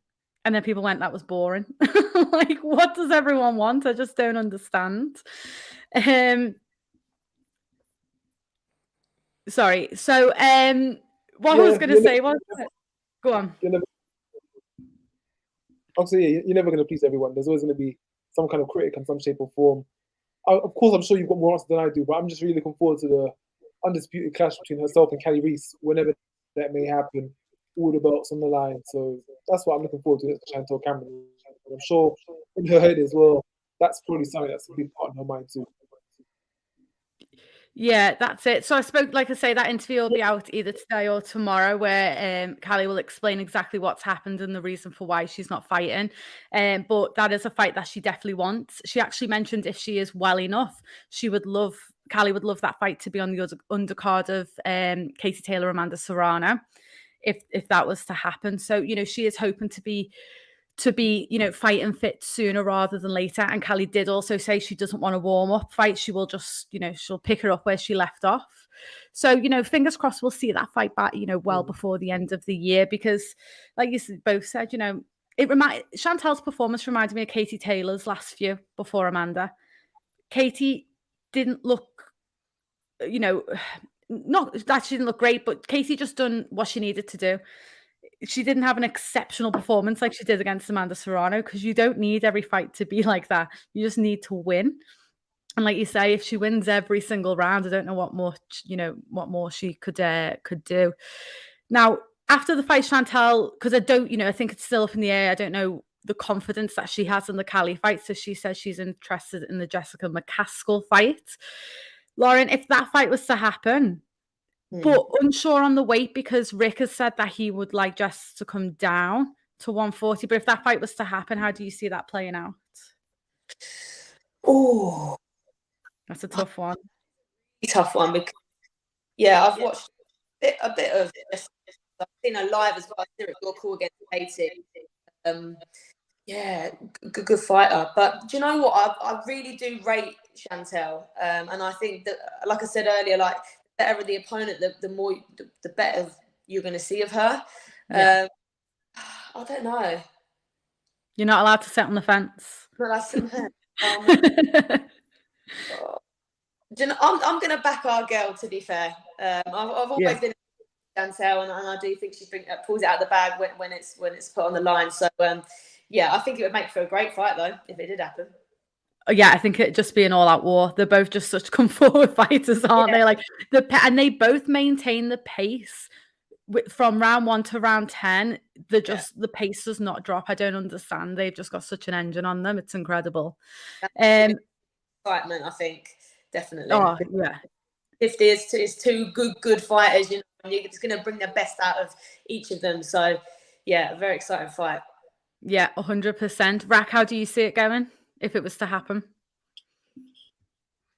Speaker 1: And then people went, that was boring. Like, what does everyone want? I just don't understand. Sorry. So, what I was going to say was, go on.
Speaker 2: Obviously, you're never going to please everyone. There's always going to be some kind of critic in some shape or form. Of course, I'm sure you've got more answers than I do, but I'm just really looking forward to the undisputed clash between herself and Callie Reese, whenever that may happen. All the belts on the line. So that's what I'm looking forward to, Chantelle Cameron. I'm sure in her head as well, that's probably something that's a big part in her mind too.
Speaker 1: Yeah, that's it. So I spoke, like I say, that interview will be out either today or tomorrow, where Callie will explain exactly what's happened and the reason for why she's not fighting. But that is a fight that she definitely wants. She actually mentioned if she is well enough, Callie would love that fight to be on the undercard of Katie Taylor, Amanda Serrano, if that was to happen. So, she is hoping to be fighting fit sooner rather than later. And Callie did also say she doesn't want a warm-up fight. She will just, she'll pick her up where she left off. So, fingers crossed we'll see that fight back, well before the end of the year, because like you both said, Chantelle's performance reminded me of Katie Taylor's last few before Amanda. Katie didn't look, not that she didn't look great, but Katie just done what she needed to do. She didn't have an exceptional performance like she did against Amanda Serrano, because you don't need every fight to be like that. You just need to win. And like you say, if she wins every single round, I don't know what more she could do. Now, after the fight, Chantelle, because I think it's still up in the air. I don't know the confidence that she has in the Cali fight. So she says she's interested in the Jessica McCaskill fight. Lauren, if that fight was to happen, but unsure on the weight, because Rick has said that he would like Jess to come down to 140. But if that fight was to happen, how do you see that playing out?
Speaker 3: Oh,
Speaker 1: that's a tough one.
Speaker 3: Tough one, because I've watched a bit of this. I've seen her live as well. I see your call against Katie. Good fighter. But do you know what? I really do rate Chantelle, and I think that, like I said earlier, like the better the opponent, the better you're going to see of her. I don't know.
Speaker 1: You're not allowed to sit on the fence.
Speaker 3: Not allowed to sit on the fence. I'm going to back our girl, to be fair. I've always been Chantelle, and I do think she pulls it out of the bag when it's put on the line. So, I think it would make for a great fight, though, if it did happen.
Speaker 1: Yeah, I think it'd just be an all-out war. They're both just such come forward fighters, aren't they? Like and they both maintain the pace from round 1 to round 10. The pace does not drop. I don't understand. They've just got such an engine on them. It's incredible.
Speaker 3: Excitement, I think, definitely.
Speaker 1: Oh yeah.
Speaker 3: If there's two good fighters, and you're just going to bring the best out of each of them. So, a very exciting fight.
Speaker 1: Yeah, 100%. Rack, how do you see it going if it was to happen?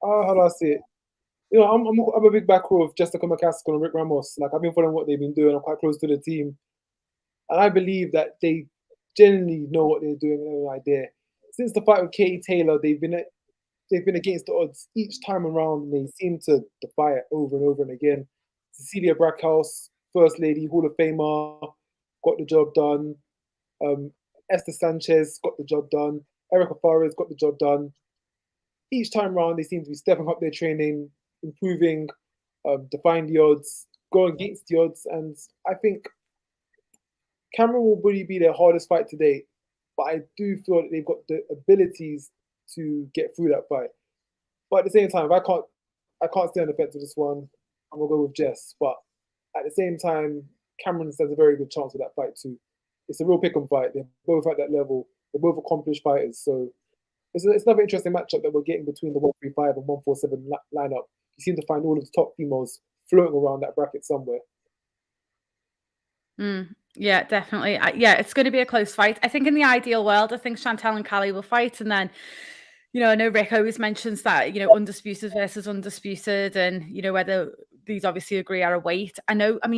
Speaker 2: How do I see it? I'm a big backer of Jessica McCaskill and Rick Ramos. Like, I've been following what they've been doing. I'm quite close to the team, and I believe that they genuinely know what they're doing and have an idea. Since the fight with Katie Taylor, they've been against the odds each time around, and they seem to defy it over and over and again. Cecilia Brackhouse, First Lady, Hall of Famer, got the job done. Esther Sanchez got the job done. Erica Fares got the job done. Each time around, they seem to be stepping up their training, improving, defying the odds, going against the odds. And I think Cameron will really be their hardest fight today. But I do feel that they've got the abilities to get through that fight. But at the same time, I can't stay on the fence with this one. I'm gonna go with Jess. But at the same time, Cameron has a very good chance with that fight too. It's a real pick 'em fight. They're both at that level. They're both accomplished fighters. So it's another interesting matchup that we're getting between the 135 and 147 lineup. You seem to find all of the top females floating around that bracket somewhere.
Speaker 1: Yeah, definitely. It's going to be a close fight. I think in the ideal world, I think Chantelle and Callie will fight, and then, I know Rick always mentions that, undisputed versus undisputed, and, whether these obviously agree are a weight.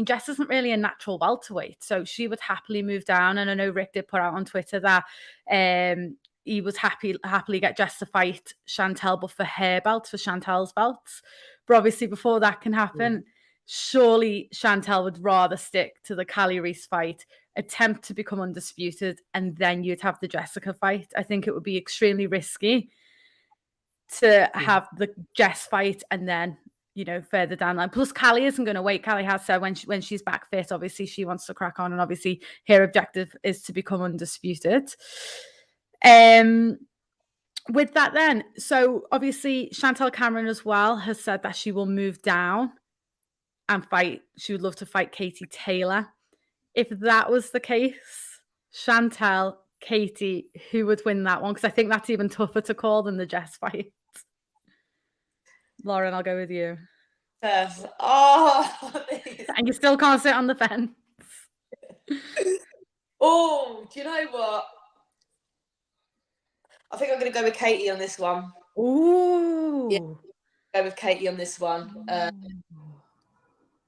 Speaker 1: Jess isn't really a natural welterweight, so she would happily move down. And I know Rick did put out on Twitter that he was happily get Jess to fight Chantelle, but for her belt, for Chantelle's belts. But obviously before that can happen, surely Chantelle would rather stick to the Callie Reese fight, attempt to become undisputed, and then you'd have the Jessica fight. I think it would be extremely risky to have the Jess fight and then, further down the line. Plus, Callie isn't going to wait. Callie has said when she's back fit, obviously she wants to crack on, and obviously her objective is to become undisputed. With that then, so obviously Chantelle Cameron as well has said that she will move down and fight. She would love to fight Katie Taylor. If that was the case, Chantelle, Katie, who would win that one? Because I think that's even tougher to call than the Jess fight. Lauren, I'll go with you.
Speaker 3: And
Speaker 1: you still can't sit on the fence.
Speaker 3: Oh, do you know what? I think I'm going to go with Katie on this one.
Speaker 1: Ooh.
Speaker 3: Yeah, go with Katie on this one.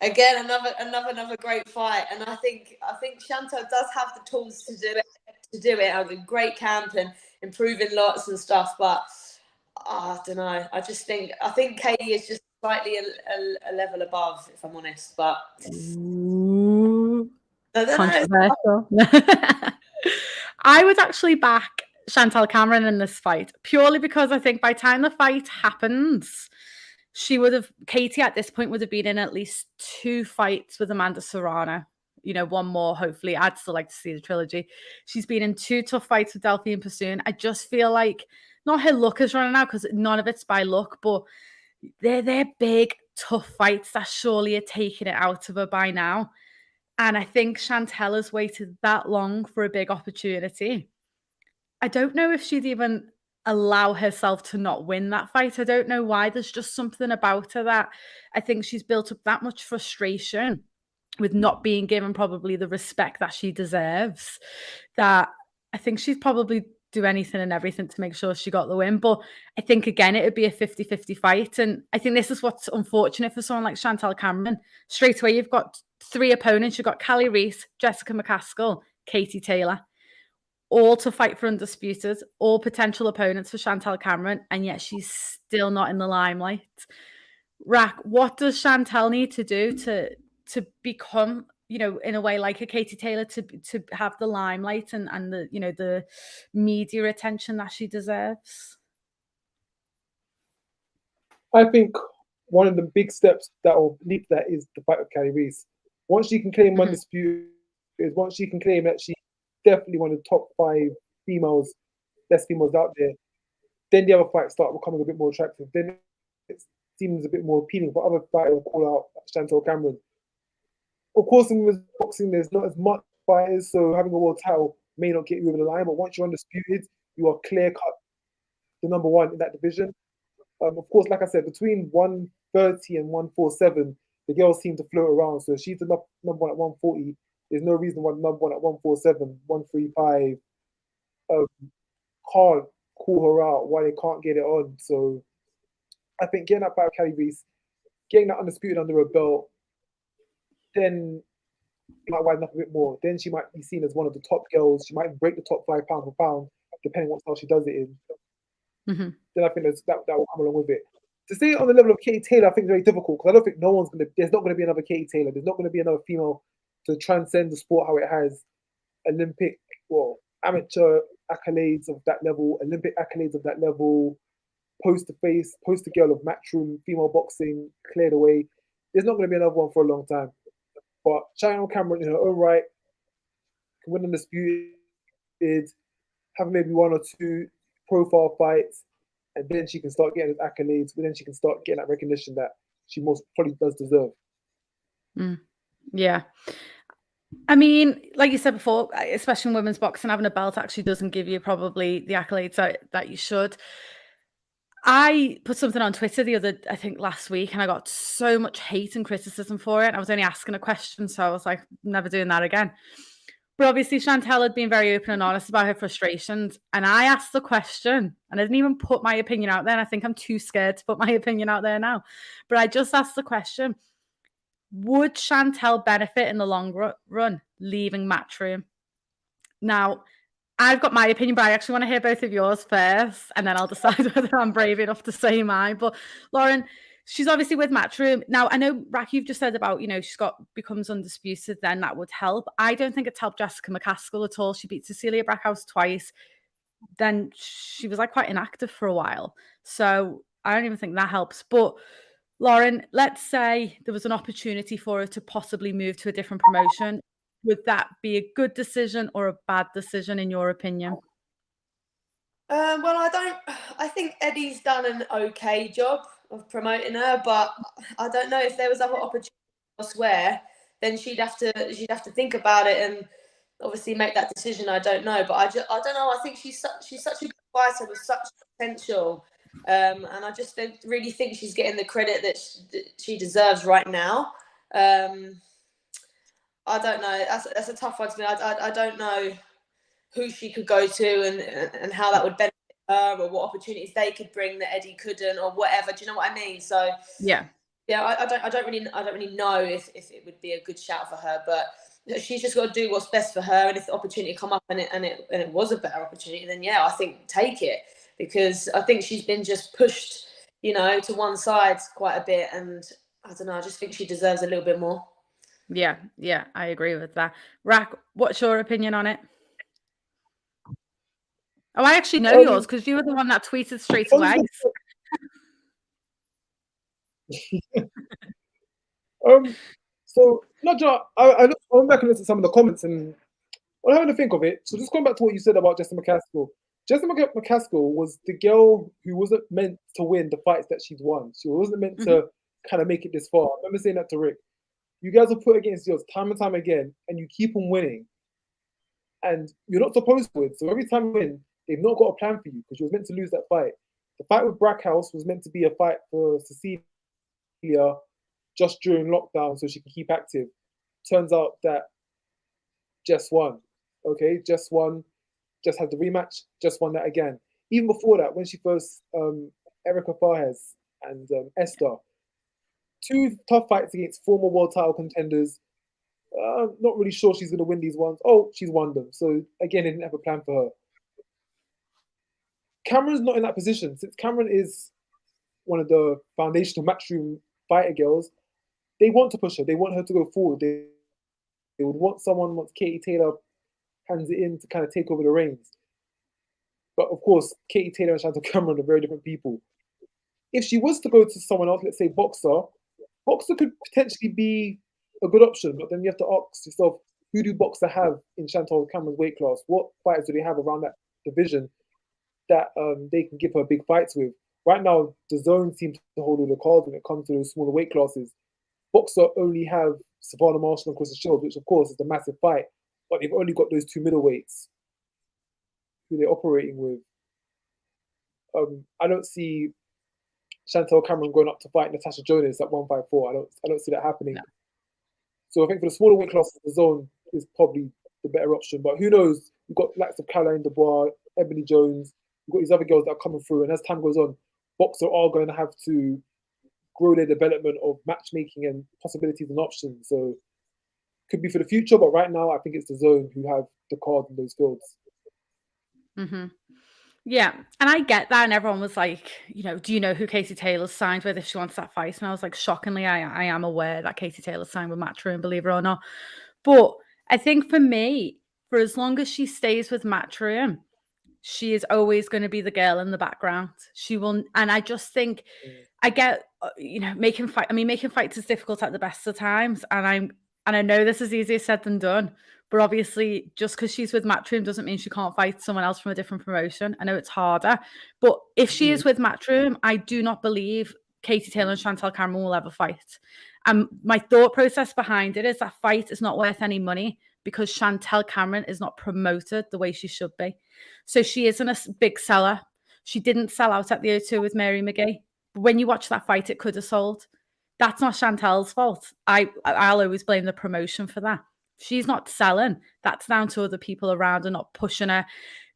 Speaker 3: Again, another great fight, and I think Chantelle does have the tools to do it. Have a great camp and improving lots and stuff, but I don't know. I think Katie is just slightly a level above, if I'm honest. But
Speaker 1: controversial. I would actually back Chantelle Cameron in this fight purely because I think by the time the fight happens, Katie at this point would have been in at least 2 fights with Amanda Serrano. You know, one more, hopefully. I'd still like to see the trilogy. She's been in 2 tough fights with Delphine Pursoon. I just feel like, not her luck is running out, because none of it's by luck, but they're big, tough fights that surely are taking it out of her by now. And I think Chantelle has waited that long for a big opportunity. I don't know if she'd even allow herself to not win that fight. I don't know why. There's just something about her that I think she's built up that much frustration with not being given probably the respect that she deserves, that I think she'd probably do anything and everything to make sure she got the win. But I think, again, it would be a 50-50 fight. And I think this is what's unfortunate for someone like Chantelle Cameron. Straight away, you've got 3 opponents. You've got Callie Reese, Jessica McCaskill, Katie Taylor, all to fight for undisputed, all potential opponents for Chantelle Cameron, and yet she's still not in the limelight. Rack, what does Chantelle need to do to become, you know, in a way like a Katie Taylor, to have the limelight and the, you know, the media attention that she deserves?
Speaker 2: I think one of the big steps that will lead to that is the fight with Callie Reese. Once she can claim undisputed, once she can claim that she definitely one of the top 5 females, best females out there, then the other fights start becoming a bit more attractive. Then it seems a bit more appealing for other fighters to call out Chantelle Cameron. Of course, in women's boxing, there's not as much fighters, so having a world title may not get you over the line, but once you're undisputed, you are clear-cut the number 1 in that division. Of course, like I said, between 130 and 147, the girls seem to float around. So she's the number 1 at 140. There's no reason why the number 1 at 147, 135 can't call her out, why they can't get it on. So I think getting that fight with Callie Reese, getting that undisputed under her belt, then it might widen up a bit more. Then she might be seen as one of the top girls. She might break the top 5 pound for pound, depending on what style she does it in. Then I think that will come along with it. To say it on the level of Katie Taylor, I think is very difficult, because I don't think there's not going to be another Katie Taylor. There's not going to be another female to transcend the sport how it has. Olympic, well, amateur accolades of that level, Olympic accolades of that level, poster girl of matchroom female boxing, cleared away. There's not going to be another one for a long time. But Chantelle Cameron in her own right can win undisputed, have maybe 1 or 2 profile fights, and then she can start getting those accolades, but then she can start getting that recognition that she most probably does deserve.
Speaker 1: Yeah. I mean, like you said before, especially in women's boxing, having a belt actually doesn't give you probably the accolades that you should. I put something on Twitter I think last week, and I got so much hate and criticism for it. And I was only asking a question, so I was like, never doing that again. But obviously, Chantelle had been very open and honest about her frustrations. And I asked the question, and I didn't even put my opinion out there. And I think I'm too scared to put my opinion out there now. But I just asked the question, would Chantelle benefit in the long run leaving Matchroom? Now, I've got my opinion, but I actually want to hear both of yours first, and then I'll decide whether I'm brave enough to say mine. But Lauren, she's obviously with Matchroom. Now, I know, Rack, you've just said about, you know, becomes undisputed, then that would help. I don't think it's helped Jessica McCaskill at all. She beat Cecilia Brackhouse twice. Then she was like quite inactive for a while. So I don't even think that helps. But Lauren, let's say there was an opportunity for her to possibly move to a different promotion. Would that be a good decision or a bad decision, in your opinion?
Speaker 3: Well, I think Eddie's done an okay job of promoting her, but I don't know if there was other opportunities elsewhere, then she'd have to think about it and obviously make that decision. I don't know, but I don't know. I think she's such a good fighter with such potential, and I just don't really think she's getting the credit that she deserves right now. I don't know. That's a tough one to me. I don't know who she could go to and how that would benefit her, or what opportunities they could bring that Eddie couldn't, or whatever. Do you know what I mean? So yeah, I don't really know if it would be a good shout for her, but she's just got to do what's best for her. And if the opportunity come up and it was a better opportunity, then yeah, I think take it, because I think she's been just pushed, you know, to one side quite a bit, and I don't know. I just think she deserves a little bit more.
Speaker 1: Yeah, I agree with that. Rack, what's your opinion on it? Oh, I actually know yours, because you were the one that tweeted straight away.
Speaker 2: So not just I went back and listened to some of the comments, and I'm having to think of it. So just going back to what you said about Jessica McCaskill. Jessica McCaskill was the girl who wasn't meant to win the fights that she's won. She wasn't meant to kind of make it this far. I remember saying that to Rick. You guys will put against yours time and time again, and you keep on winning. And you're not supposed to win. So every time you win, they've not got a plan for you because you was meant to lose that fight. The fight with Brackhouse was meant to be a fight for Cecilia just during lockdown so she can keep active. Turns out that Jess won. Okay, Jess won. Jess had the rematch. Jess won that again. Even before that, when she first Erica Fajes and Esther, 2 tough fights against former world title contenders. Not really sure she's going to win these ones. Oh, she's won them. So again, they didn't have a plan for her. Cameron's not in that position. Since Cameron is one of the foundational matchroom fighter girls, they want to push her. They want her to go forward. They would want someone, once Katie Taylor hands it in, to kind of take over the reins. But of course, Katie Taylor and Chantelle Cameron are very different people. If she was to go to someone else, let's say Boxer could potentially be a good option. But then you have to ask yourself, who do Boxer have in Chantelle Cameron's weight class? What fighters do they have around that division that they can give her big fights with? Right now, the Zone seems to hold all the cards when it comes to those smaller weight classes. Boxer only have Savannah Marshall and Kristen Shields, which of course is a massive fight, but they've only got those 2 middleweights who they're operating with. I don't see Chantelle Cameron going up to fight Natasha Jonas at 154. I don't see that happening. No. So I think for the smaller weight classes, the Zone is probably the better option. But who knows? You've got likes of Caroline Dubois, Ebony Jones. You've got these other girls that are coming through, and as time goes on, Boxer are going to have to grow their development of matchmaking and possibilities and options. So could be for the future, but right now I think it's the Zone who have the cards in those fields.
Speaker 1: Yeah, and I get that, and everyone was like, do you know who Katie Taylor's signed with if she wants that fight? And I was like, shockingly, I am aware that Katie Taylor's signed with Matchroom, believe it or not. But I think for me, for as long as she stays with Matchroom, she is always going to be the girl in the background. She will, and I just think, I get, making fights is difficult at the best of times, and I know this is easier said than done, but obviously just because she's with Matchroom doesn't mean she can't fight someone else from a different promotion. I know it's harder, but if she is with Matchroom, I do not believe Katie Taylor and Chantelle Cameron will ever fight. And my thought process behind it is that fight is not worth any money because Chantelle Cameron is not promoted the way she should be. So she isn't a big seller. She didn't sell out at the O2 with Mary McGee. But when you watch that fight, it could have sold. That's not Chantelle's fault. I'll always blame the promotion for that. She's not selling. That's down to other people around her not pushing her,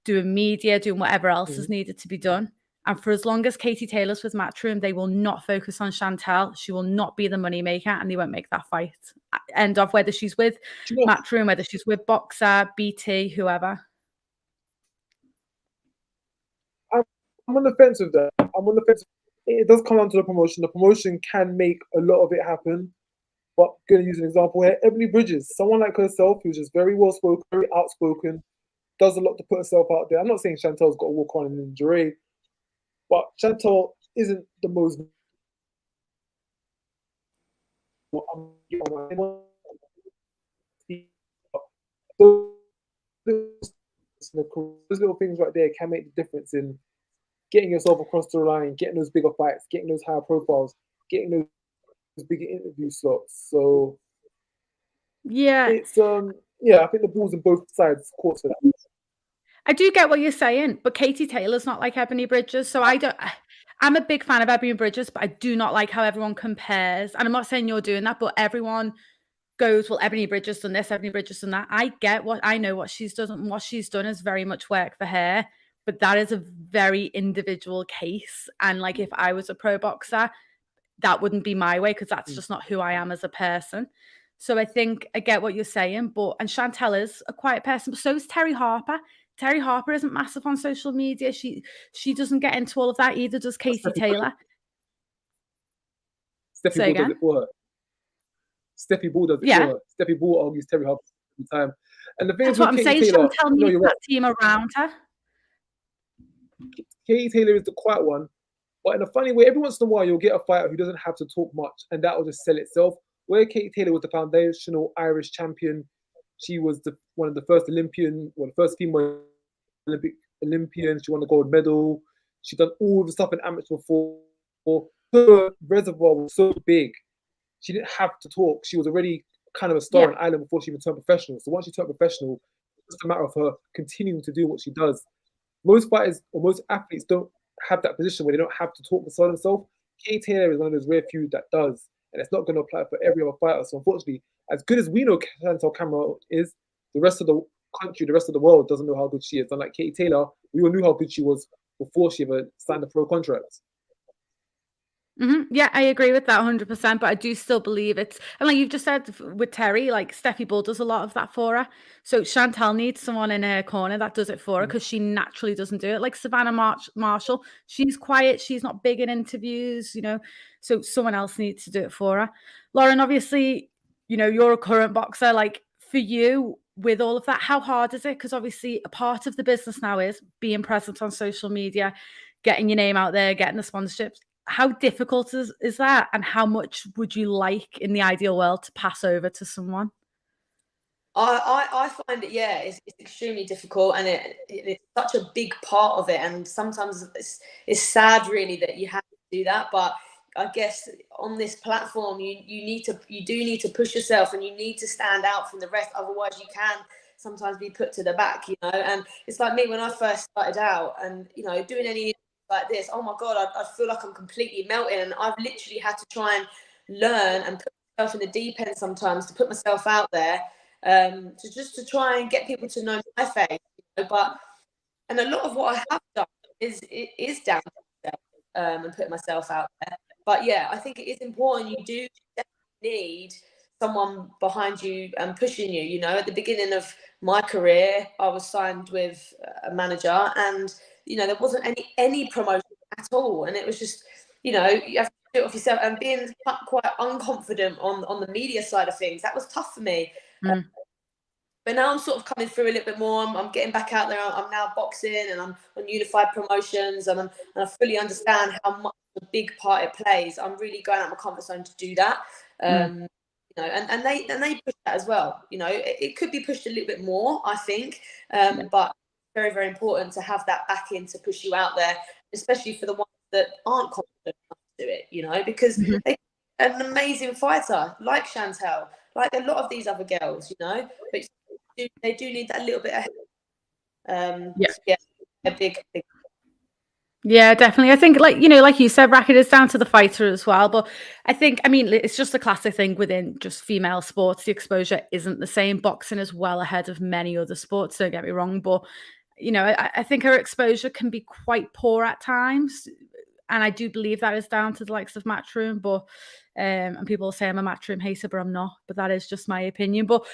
Speaker 1: doing media, doing whatever else is needed to be done. And for as long as Katie Taylor's with Matchroom, they will not focus on Chantelle. She will not be the moneymaker, and they won't make that fight. End of whether she's with Matchroom, whether she's with Boxer, BT, whoever.
Speaker 2: I'm on the fence with that. I'm on the fence. It does come down to the promotion. The promotion can make a lot of it happen. But I'm going to use an example here. Ebanie Bridges, someone like herself who's just very well spoken, very outspoken, does a lot to put herself out there. I'm not saying Chantelle's got to walk on an injury, but Chantelle isn't the most. Those little things right there can make the difference in getting yourself across the line, getting those bigger fights, getting those higher profiles, getting those bigger interview slots. So
Speaker 1: yeah,
Speaker 2: it's I think the ball's in both sides court for that.
Speaker 1: I do get what you're saying, but Katie Taylor's not like Ebanie Bridges, so I'm a big fan of Ebanie Bridges, but I do not like how everyone compares. And I'm not saying you're doing that, but everyone goes, well, Ebanie Bridges done this, Ebanie Bridges done that. I know what she's done, and what she's done is very much work for her, but that is a very individual case. And like, if I was a pro boxer, that wouldn't be my way, because that's just not who I am as a person. So I think I get what you're saying, and Chantelle is a quiet person, but so is Terry Harper. Terry Harper isn't massive on social media. She doesn't get into all of that, either does Katie Taylor.
Speaker 2: Steffi Ball does it for her. Steffi Ball does it for her. Steffi Ball argues Terry Harper all the time. And the thing
Speaker 1: That's what I'm saying.
Speaker 2: Taylor,
Speaker 1: Chantelle needs that team around her.
Speaker 2: Katie Taylor is the quiet one, But in a funny way, every once in a while, you'll get a fighter who doesn't have to talk much, and that will just sell itself. Where Katie Taylor was the foundational Irish champion, she was one of the first the first female Olympic Olympian. She won the gold medal. She done all the stuff in amateur before. Her reservoir was so big, she didn't have to talk. She was already kind of a star in Ireland before she even turned professional. So once she turned professional, it's just a matter of her continuing to do what she does. Most fighters or most athletes don't have that position where they don't have to talk to sell themselves. Katie Taylor is one of those rare few that does, and it's not going to apply for every other fighter. So unfortunately, as good as we know Chantelle Cameron is, the rest of the country, the rest of the world doesn't know how good she is. Unlike Katie Taylor, we all knew how good she was before she ever signed a pro contract.
Speaker 1: Yeah, I agree with that 100%, but I do still believe it's, and like you've just said with Terry, like Steffi Bull does a lot of that for her. So Chantelle needs someone in her corner that does it for her because she naturally doesn't do it. Like Savannah Marshall, she's quiet, she's not big in interviews, you know, so someone else needs to do it for her. Lauren, obviously, you know, you're a current boxer. Like for you, with all of that, how hard is it? Because obviously a part of the business now is being present on social media, getting your name out there, getting the sponsorships. How difficult is that? And how much would you like in the ideal world to pass over to someone?
Speaker 3: I find it, it's extremely difficult, and it's such a big part of it. And sometimes it's sad really that you have to do that. But I guess on this platform, you do need to push yourself, and you need to stand out from the rest. Otherwise you can sometimes be put to the back, you know. And it's like me when I first started out, and, you know, doing any like this, oh my God, I feel like I'm completely melting, and I've literally had to try and learn and put myself in the deep end sometimes to put myself out there, to try and get people to know my face, you know? And a lot of what I have done is down to myself, and putting myself out there. But yeah, I think it is important. You do definitely need someone behind you and pushing you. You know, at the beginning of my career, I was signed with a manager, and, you know, there wasn't any promotion at all. And it was just, you know, you have to do it off yourself, and being quite unconfident on the media side of things, that was tough for me. But now I'm sort of coming through a little bit more. I'm getting back out there. I'm now boxing, and I'm on Unified Promotions, and I fully understand how much a big part it plays. I'm really going out of my comfort zone to do that. You know, and they push that as well. You know, it could be pushed a little bit more, I think, but very, very important to have that backing to push you out there, especially for the ones that aren't confident enough to do it. You know, because they're an amazing fighter, like Chantelle, like a lot of these other girls. You know, but they do need that little bit of a big.
Speaker 1: Yeah, definitely. I think, like, you know, like you said, racket is down to the fighter as well. But I think, I mean, it's just a classic thing within just female sports. The exposure isn't the same. Boxing is well ahead of many other sports, don't get me wrong. But, you know, I think her exposure can be quite poor at times. And I do believe that is down to the likes of Matchroom. But, and people say I'm a Matchroom hater, but I'm not. But that is just my opinion. But,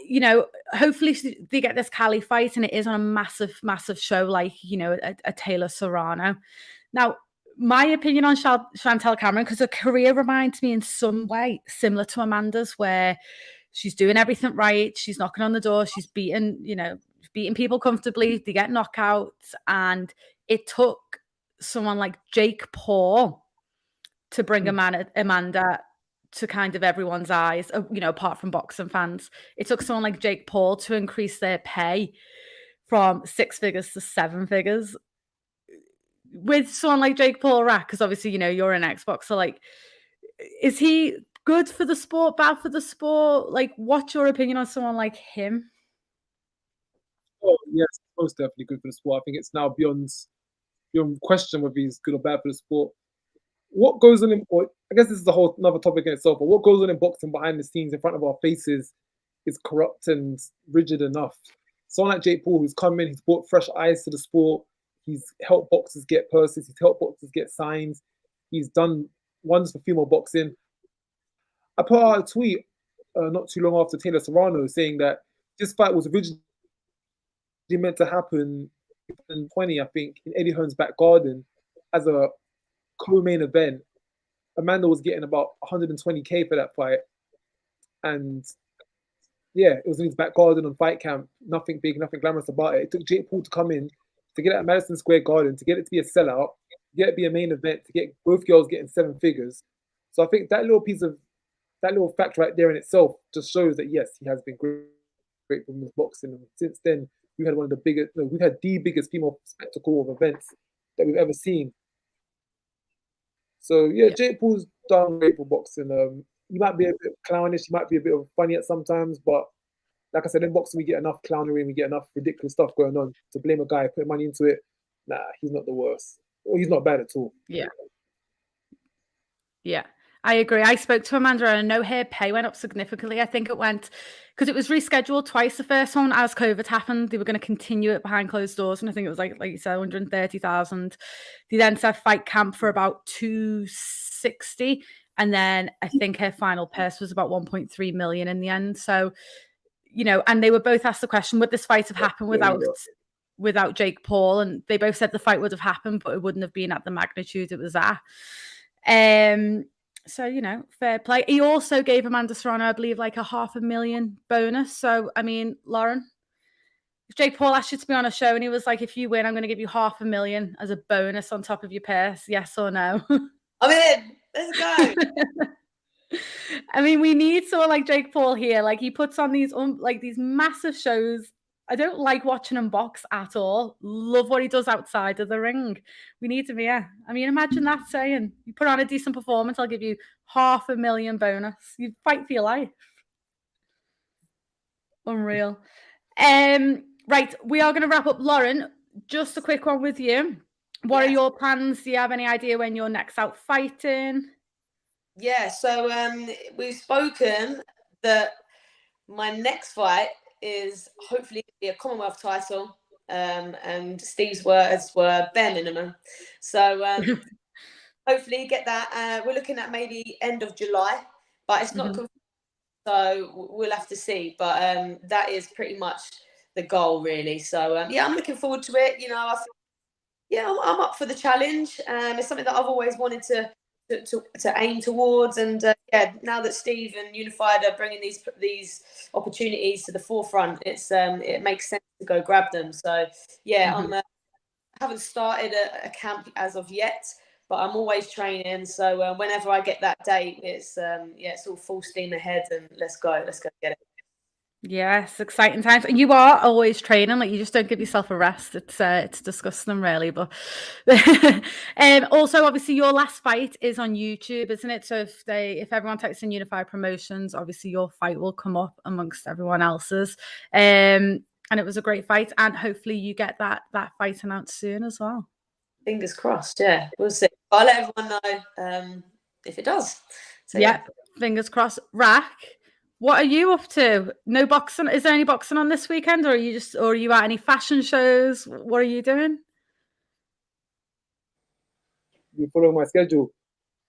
Speaker 1: you know, hopefully they get this Cali fight, and it is on a massive, massive show like, you know, a Taylor Serrano. Now, my opinion on Chantelle Cameron, because her career reminds me in some way similar to Amanda's, where she's doing everything right. She's knocking on the door. She's beating people comfortably. They get knockouts. And it took someone like Jake Paul to bring Amanda to kind of everyone's eyes, you know, apart from boxing fans. It took someone like Jake Paul to increase their pay from 6 figures to 7 figures. With someone like Jake Paul, because obviously, you know, you're an Xbox, so like, is he good for the sport, bad for the sport? Like, what's your opinion on someone like him?
Speaker 2: Oh yes, most definitely good for the sport. I think it's now beyond question whether he's good or bad for the sport. What goes on I guess this is another topic in itself, but what goes on in boxing behind the scenes in front of our faces is corrupt and rigid enough. Someone like Jake Paul, who's come in, he's brought fresh eyes to the sport. He's helped boxers get purses. He's helped boxers get signs. He's done wonders for female boxing. I put out a tweet not too long after Taylor Serrano saying that this fight was originally meant to happen in 2020, I think, in Eddie Hearn's back garden as a co-main event. Amanda was getting about 120K for that fight, and yeah, it was in his back garden on Fight Camp. Nothing big, nothing glamorous about it. It took Jake Paul to come in to get it at Madison Square Garden, to get it to be a sellout, get to be a main event, to get both girls getting 7 figures. So I think that little fact right there in itself just shows that yes, he has been great for women's boxing. And since then, we've had we've had the biggest female spectacle of events that we've ever seen. So yeah, Jake Paul's done great for boxing. He might be a bit clownish, he might be a bit of funny at sometimes, but like I said, in boxing we get enough clownery and we get enough ridiculous stuff going on. To blame a guy, put money into it, nah, he's not the worst. Or he's not bad at all.
Speaker 1: Yeah. Yeah, I agree. I spoke to Amanda and I know her pay went up significantly. I think it went because it was rescheduled twice. The first one, as COVID happened, they were going to continue it behind closed doors. And I think it was like you said, 130,000. They then said fight camp for about 260. And then I think her final purse was about 1.3 million in the end. So, you know, and they were both asked the question, would this fight have happened without Jake Paul? And they both said the fight would have happened, but it wouldn't have been at the magnitude it was at. So, you know, fair play. He also gave Amanda Serrano, I believe, like a $500,000 bonus. So, I mean, Lauren, if Jake Paul asked you to be on a show and he was like, if you win, I'm going to give you $500,000 as a bonus on top of your purse, yes or no?
Speaker 3: I'm in. Let's go.
Speaker 1: I mean, we need someone like Jake Paul here. Like, he puts on these these massive shows. I don't like watching him box at all. Love what he does outside of the ring. We need to be, I mean, imagine that saying, you put on a decent performance, I'll give you $500,000 bonus. You fight for your life. Unreal. Right, we are going to wrap up. Lauren, just a quick one with you. What are your plans? Do you have any idea when you're next out fighting?
Speaker 3: Yeah, so we've spoken that my next fight is hopefully be a Commonwealth title, and Steve's words were bare minimum. So hopefully get that. We're looking at maybe end of July, but it's not confirmed, so we'll have to see. But that is pretty much the goal, really. So yeah, I'm looking forward to it. You know, I'm up for the challenge. It's something that I've always wanted to aim towards, and yeah, now that Steve and Unified are bringing these opportunities to the forefront, it makes sense to go grab them. So yeah, I haven't started a camp as of yet, but I'm always training. So whenever I get that date, it's all full steam ahead, and let's go get it.
Speaker 1: Yes, exciting times. And you are always training, like you just don't give yourself a rest. It's disgusting, really. But also, obviously, your last fight is on YouTube, isn't it? So if everyone types in Unified Promotions, obviously your fight will come up amongst everyone else's. And it was a great fight, and hopefully you get that fight announced soon as well.
Speaker 3: Fingers crossed. Yeah, we'll see. I'll let everyone know if it does. So
Speaker 1: yeah, fingers crossed. Rack, what are you up to? No boxing? Is there any boxing on this weekend, or are you at any fashion shows? What are you doing?
Speaker 2: You follow my schedule.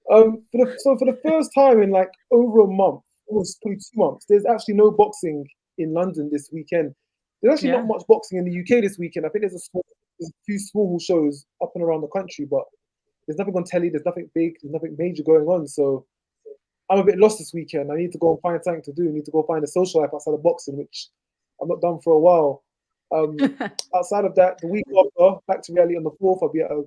Speaker 2: For the first time in like over a month, almost 2 months, there's actually no boxing in London this weekend. There's actually not much boxing in the UK this weekend. I think there's a few small shows up and around the country, but there's nothing on telly. There's nothing big. There's nothing major going on. So I'm a bit lost this weekend. I need to go and find something to do. I need to go find a social life outside of boxing, which I've not done for a while. Outside of that, the week after, back to reality on the 4th, I'll be at a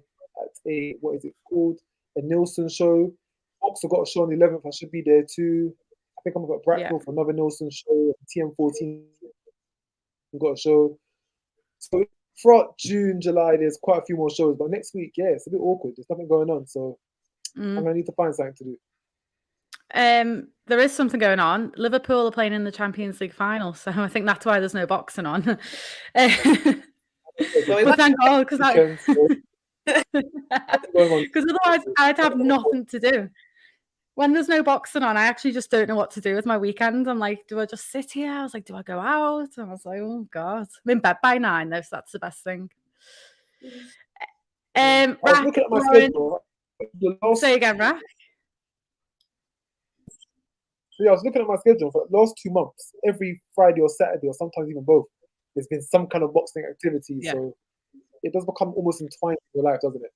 Speaker 2: what is it called? A Nielsen show. Boxer got a show on the 11th. I should be there too. I think I'm at Bracknell for another Nielsen show. TM14 got a show. So throughout June, July, there's quite a few more shows. But next week, yeah, it's a bit awkward. There's nothing going on. So I'm going to need to find something to do.
Speaker 1: There is something going on. Liverpool are playing in the Champions League final, so I think that's why there's no boxing on. But thank God, because otherwise I'd have nothing to do. When there's no boxing on, I actually just don't know what to do with my weekend. I'm like, do I just sit here? I was like, do I go out? And I was like, oh God, I'm in bed by 9 though, so that's the best thing.
Speaker 2: I was looking at my schedule.
Speaker 1: Say again, Rach.
Speaker 2: So yeah, I was looking at my schedule for the last 2 months. Every Friday or Saturday, or sometimes even both, there's been some kind of boxing activity. Yeah. So it does become almost entwined in your life, doesn't it?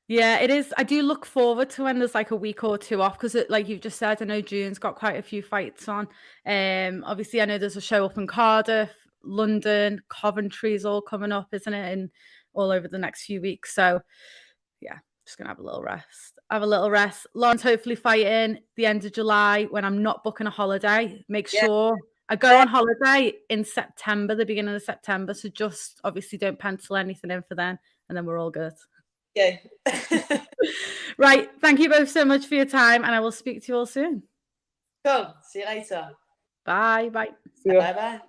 Speaker 1: Yeah, it is. I do look forward to when there's like a week or two off because, like you've just said, I know June's got quite a few fights on. Obviously, I know there's a show up in Cardiff, London, Coventry's all coming up, isn't it? And all over the next few weeks. So yeah, just gonna have a little rest. Lauren's hopefully fighting the end of July when I'm not booking a holiday. Make sure I go on holiday in September, the beginning of September. So just obviously don't pencil anything in for then, and then we're all good.
Speaker 3: Yeah.
Speaker 1: Right. Thank you both so much for your time, and I will speak to you all soon.
Speaker 3: Cool. See you later.
Speaker 1: Bye. Bye.
Speaker 2: See ya.
Speaker 3: Bye bye.